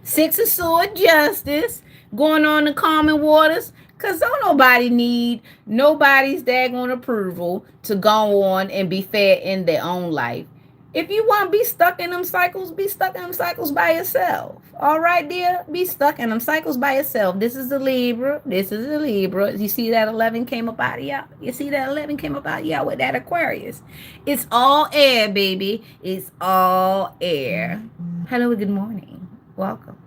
Six of Sword Justice going on in common waters. Because don't nobody need nobody's daggone approval to go on and be fair in their own life. If you want to be stuck in them cycles, be stuck in them cycles by yourself. All right, dear? Be stuck in them cycles by yourself. This is the Libra. This is the Libra. You see that 11 came up out of y'all? You see that 11 came up out of y'all with that Aquarius? It's all air, baby. It's all air. Hello, good morning. Welcome.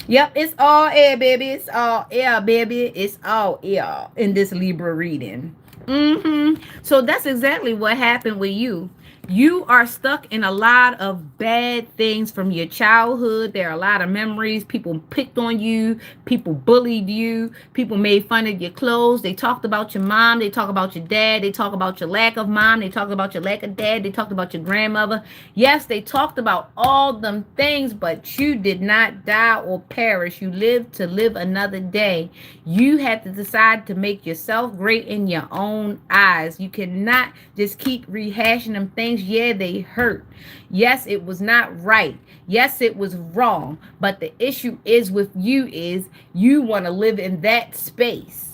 Yep, it's all air, baby. It's all air, baby. It's all air in this Libra reading. So that's exactly what happened with you. You are stuck in a lot of bad things from your childhood. There are a lot of memories. People picked on you. People bullied you. People made fun of your clothes. They talked about your mom. They talk about your dad. They talk about your lack of mom. They talked about your lack of dad. They talked about your grandmother. Yes, they talked about all them things, but you did not die or perish. You lived to live another day. You had to decide to make yourself great in your own eyes. You cannot just keep rehashing them things. Yeah, they hurt. Yes, it was not right. Yes, it was wrong. But the issue is with you is you want to live in that space.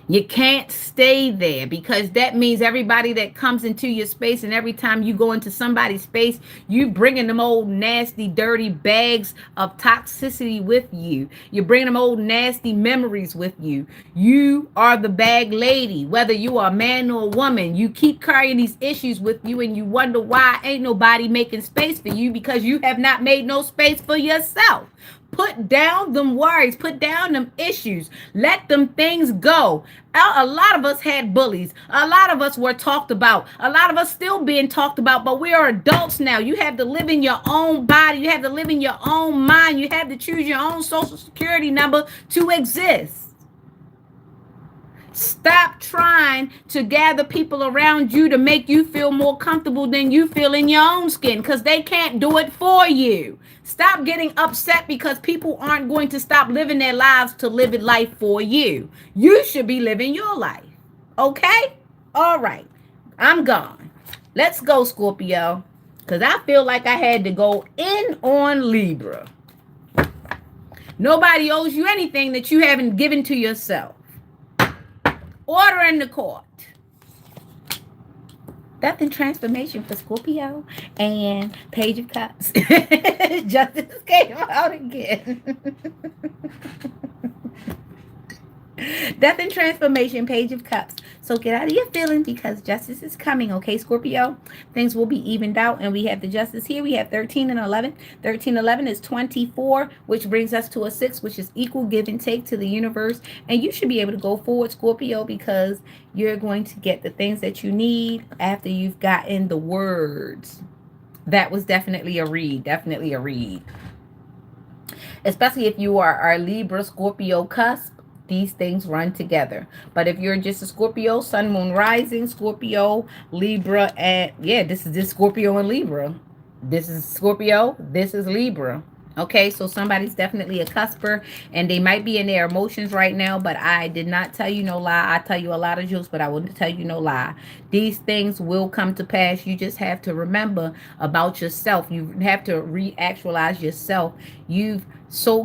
You can't stay there because that means everybody that comes into your space, and every time you go into somebody's space, you bringing them old nasty dirty bags of toxicity with you. You're bringing them old nasty memories with you. You are the bag lady, whether you are a man or a woman. You keep carrying these issues with you, and you wonder why ain't nobody making space for you, because you have not made no space for yourself. Put down them worries. Put down them issues. Let them things go. A lot of us had bullies. A lot of us were talked about. A lot of us still being talked about, but we are adults now. You have to live in your own body. You have to live in your own mind. You have to choose your own social security number to exist. Stop trying to gather people around you to make you feel more comfortable than you feel in your own skin, because they can't do it for you. Stop getting upset because people aren't going to stop living their lives to live it life for you. You should be living your life. Okay? All right. I'm gone. Let's go, Scorpio, because I feel like I had to go in on Libra. Nobody owes you anything that you haven't given to yourself. Order in the court. Death and transformation for Scorpio and Page of Cups. Justice came out again. Death and transformation, Page of Cups. So get out of your feelings because justice is coming, okay, Scorpio? Things will be evened out, and we have the justice here. We have 13 and 11. 13, 11 is 24, which brings us to a 6, which is equal give and take to the universe. And you should be able to go forward, Scorpio, because you're going to get the things that you need after you've gotten the words. That was definitely a read. Definitely a read. Especially if you are our Libra, Scorpio cusp. These things run together. But if you're just a Scorpio, Sun, Moon, Rising, Scorpio, Libra, and yeah, this is Scorpio and Libra. This is Scorpio. This is Libra. Okay, so somebody's definitely a cusper, and they might be in their emotions right now, but I did not tell you no lie. I tell you a lot of jokes, but I wouldn't tell you no lie. These things will come to pass. You just have to remember about yourself. You have to re-actualize yourself. You've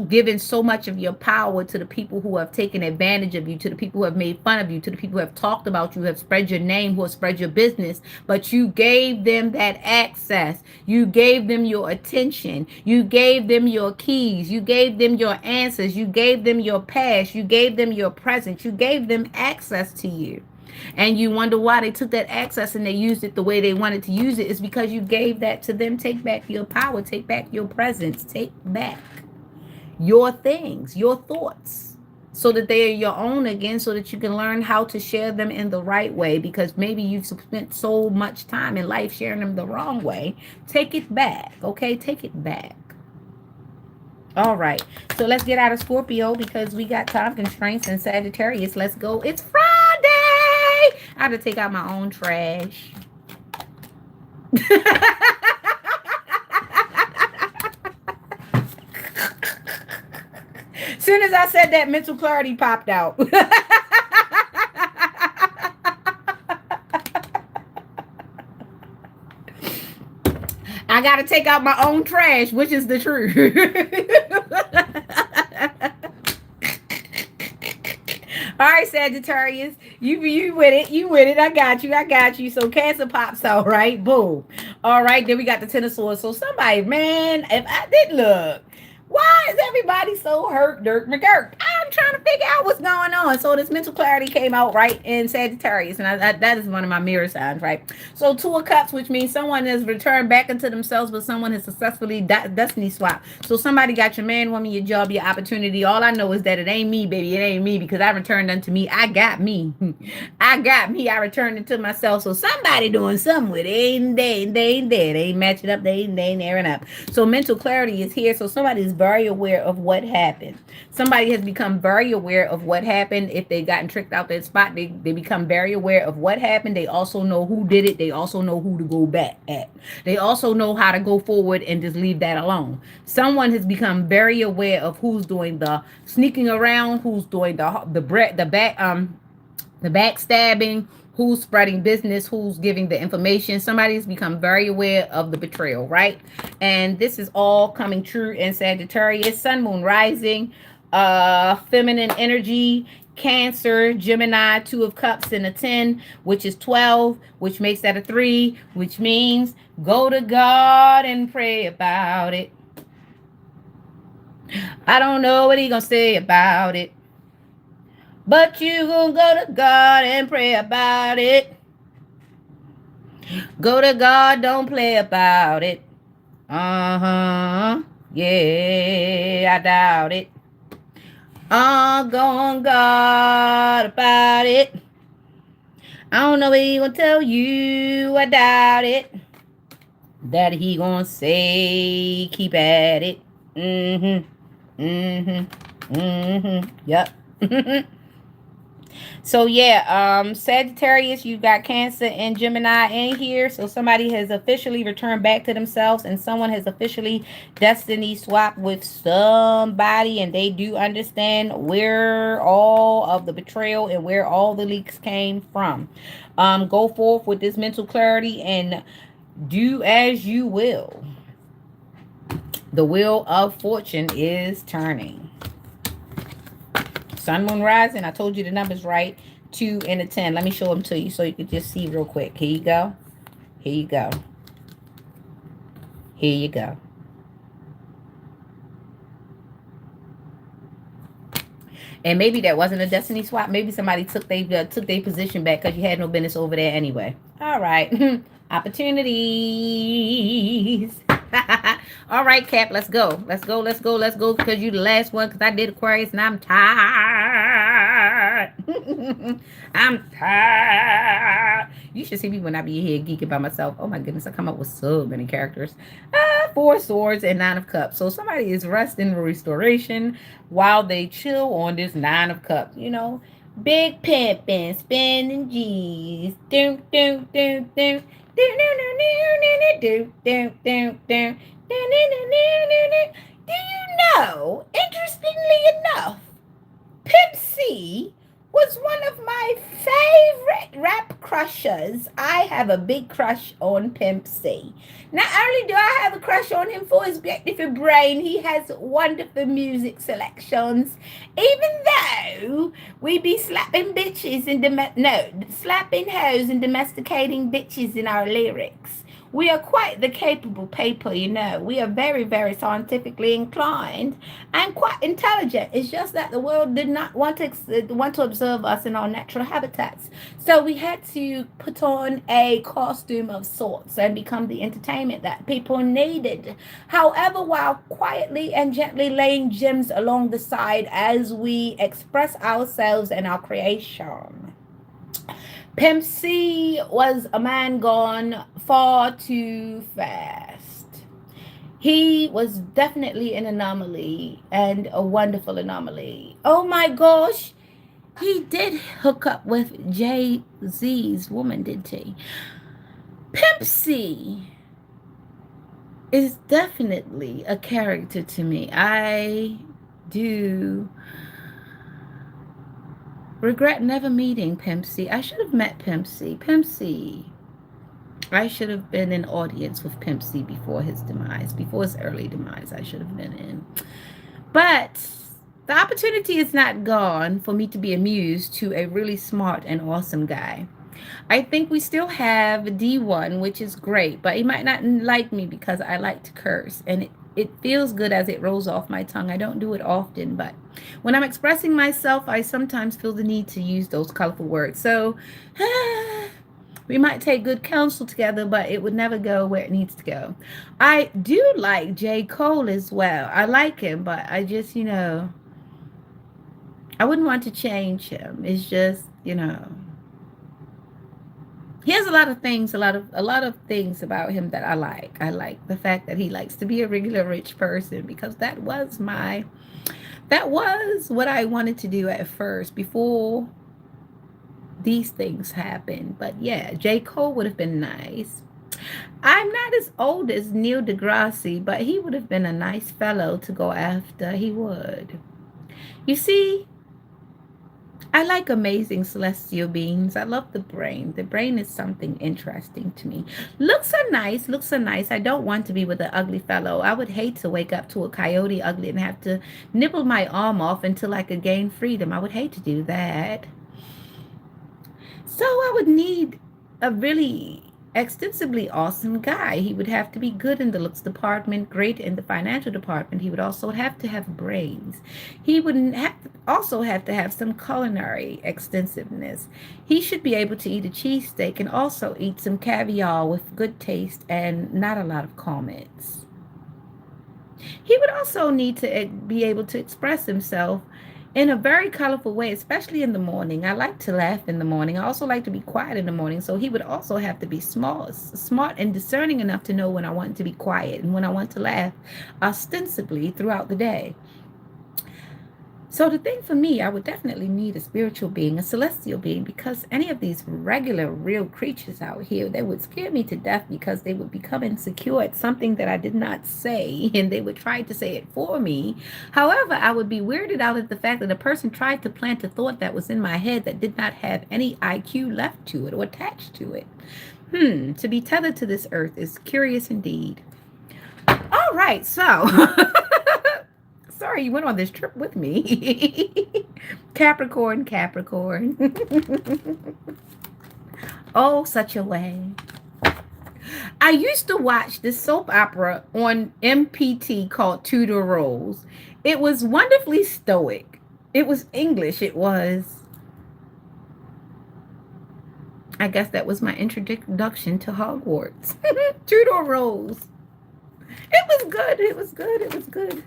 given so much of your power to the people who have taken advantage of you, to the people who have made fun of you, to the people who have talked about you, who have spread your name, who have spread your business, but you gave them that access. You gave them your attention. You gave them your keys. You gave them your answers. You gave them your past. You gave them your present. You gave them access to you. And you wonder why they took that access and they used it the way they wanted to use it. It's because you gave that to them. Take back your power. Take back your presence. Take back your things, your thoughts, so that they are your own again, so that you can learn how to share them in the right way, because maybe you've spent so much time in life sharing them the wrong way. Take it back, okay? Take it back. All right, so let's get out of Scorpio because we got time constraints, and Sagittarius, let's go. It's Friday. I had to take out my own trash. As soon as I said that, mental clarity popped out. I got to take out my own trash, which is the truth. All right, Sagittarius, you with it, you with it. I got you. So Cancer pops out, right? Boom. All right, then we got the Ten of Swords. So somebody, man, if I did look. Why is everybody so hurt, Dirk McGurk? I'm trying to figure out what's going on. So this mental clarity came out right in Sagittarius, and that is one of my mirror signs, right? So Two of Cups, which means someone has returned back into themselves, but someone has successfully destiny swap. So somebody got your man, woman, your job, your opportunity. All I know is that it ain't me, baby. It ain't me because I returned unto me. I got me. I got me. I returned into myself. So somebody doing something with it. They ain't matching up. They ain't airing up. So mental clarity is here. So somebody is very aware of what happened. Somebody has become very aware of what happened. If they gotten tricked out that spot, they become very aware of what happened. They also know who did it. They also know who to go back at. They also know how to go forward and just leave that alone. Someone has become very aware of who's doing the sneaking around, who's doing the backstabbing, who's spreading business, who's giving the information. Somebody's become very aware of the betrayal, right? And this is all coming true in Sagittarius, Sun, Moon, Rising, feminine energy, Cancer, Gemini, Two of Cups, and a 10, which is 12, which makes that a 3, which means go to God and pray about it. I don't know what he gonna say about it, but you gonna go to God and pray about it. Go to God, don't play about it. Uh-huh. Yeah, I doubt it. Go on God about it. I don't know what he gonna tell you. I doubt it. That he gonna say keep at it. Mm-hmm. Mm-hmm. Mm-hmm. Yep. So yeah, Sagittarius, you've got Cancer and Gemini in here. So somebody has officially returned back to themselves, and someone has officially destiny swapped with somebody, and they do understand where all of the betrayal and where all the leaks came from. Go forth with this mental clarity and do as you will. The wheel of fortune is turning. Sun, Moon, Rising. I told you the numbers right. 2 and a 10. Let me show them to you so you can just see real quick. Here you go. Here you go. Here you go. And maybe that wasn't a destiny swap. Maybe somebody took their position back because you had no business over there anyway. All right. Opportunities. All right, Cap, let's go. Let's go because you the last one because I did Aquarius and I'm tired. I'm tired. You should see me when I be here geeking by myself. Oh my goodness, I come up with so many characters. 4 swords and 9 of cups. So somebody is resting restoration while they chill on this 9 of cups. You know, big pimping, spending G's. Do do do do. Do you know, interestingly enough, Pimp C was one of my favorite rap crushers. I have a big crush on Pimp C. Not only do I have a crush on him for his beautiful brain, he has wonderful music selections. Even though we be slapping bitches and slapping hoes and domesticating bitches in our lyrics. We are quite the capable people, you know. We are very, very scientifically inclined and quite intelligent. It's just that the world did not want to observe us in our natural habitats. So we had to put on a costume of sorts and become the entertainment that people needed. However, while quietly and gently laying gems along the side as we express ourselves and our creation. Pimp C was a man gone far too fast. He was definitely an anomaly and a wonderful anomaly. Oh my gosh, he did hook up with Jay-Z's woman, didn't he? Pimp C is definitely a character to me. I do regret never meeting Pimp C. I should have met Pimp C. Pimp C. I should have been in audience with Pimp C before his demise, before his early demise. I should have been in. But The opportunity is not gone for me to be amused to a really smart and awesome guy. I think we still have D1, which is great, but he might not like me because I like to curse. And it feels good as it rolls off my tongue. I don't do it often, but when I'm expressing myself, I sometimes feel the need to use those colorful words. So we might take good counsel together, but it would never go where it needs to go. I do like J. Cole as well. I like him, but I just, I wouldn't want to change him. It's just, he has a lot of things, a lot of things about him that I like. I like the fact that he likes to be a regular rich person because that was what I wanted to do at first before these things happened. But yeah, J. Cole would have been nice. I'm not as old as Neil deGrasse, but he would have been a nice fellow to go after. He would. You see, I like amazing celestial beings. I love the brain. The brain is something interesting to me. Looks are nice. Looks are nice. I don't want to be with an ugly fellow. I would hate to wake up to a coyote ugly and have to nibble my arm off until I could gain freedom. I would hate to do that. So I would need a really extensively awesome guy. He would have to be good in the looks department, great in the financial department. He would also have to have brains. He wouldn't have to also have to have some culinary extensiveness. He should be able to eat a cheesesteak and also eat some caviar with good taste and not a lot of comments. He would also need to be able to express himself in a very colorful way, especially in the morning. I like to laugh in the morning. I also like to be quiet in the morning. So he would also have to be smart and discerning enough to know when I want to be quiet and when I want to laugh ostensibly throughout the day. So the thing for me, I would definitely need a spiritual being, a celestial being, because any of these regular, real creatures out here, they would scare me to death because they would become insecure at something that I did not say, and they would try to say it for me. However, I would be weirded out at the fact that a person tried to plant a thought that was in my head that did not have any IQ left to it or attached to it. To be tethered to this earth is curious indeed. All right, so sorry you went on this trip with me. Capricorn, Capricorn. Oh, such a way. I used to watch this soap opera on MPT called Tudor Rolls. It was wonderfully stoic. It was English. It was, I guess that was my introduction to Hogwarts. Tudor Rolls. It was good. It was good. It was good.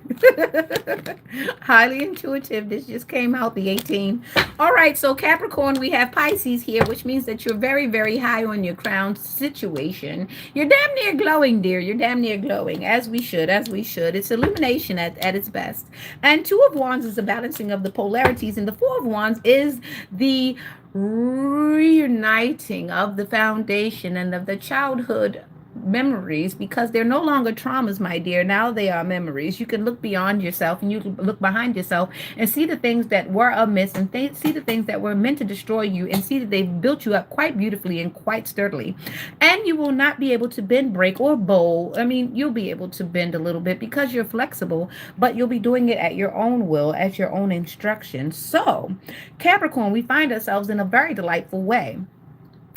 Highly intuitive. This just came out the 18. All right. So Capricorn, we have Pisces here, which means that you're very, very high on your crown situation. You're damn near glowing, dear. You're damn near glowing, as we should, as we should. It's illumination at its best. And Two of Wands is the balancing of the polarities, and the Four of Wands is the reuniting of the foundation and of the childhood memories, because they're no longer traumas, my dear. Now they are memories. You can look beyond yourself and you can look behind yourself and see the things that were amiss and see the things that were meant to destroy you and see that they've built you up quite beautifully and quite sturdily. And you will not be able to bend, break, or bowl. I mean, you'll be able to bend a little bit because you're flexible, but you'll be doing it at your own will, at your own instruction. So Capricorn, we find ourselves in a very delightful way.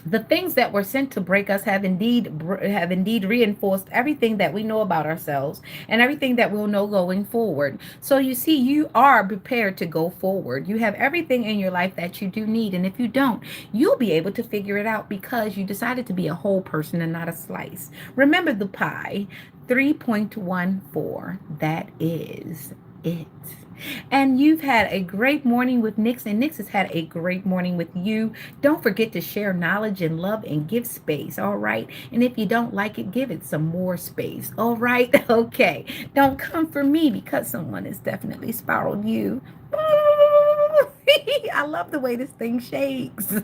The things that were sent to break us have indeed reinforced everything that we know about ourselves and everything that we'll know going forward. So you see, you are prepared to go forward. You have everything in your life that you do need, and if you don't, you'll be able to figure it out because you decided to be a whole person and not a slice. Remember the pie. 3.14. That is it. And you've had a great morning with Nix, and Nix has had a great morning with you. Don't forget to share knowledge and love and give space, all right? And if you don't like it, give it some more space, all right? Okay. Don't come for me because someone has definitely spiraled you. I love the way this thing shakes.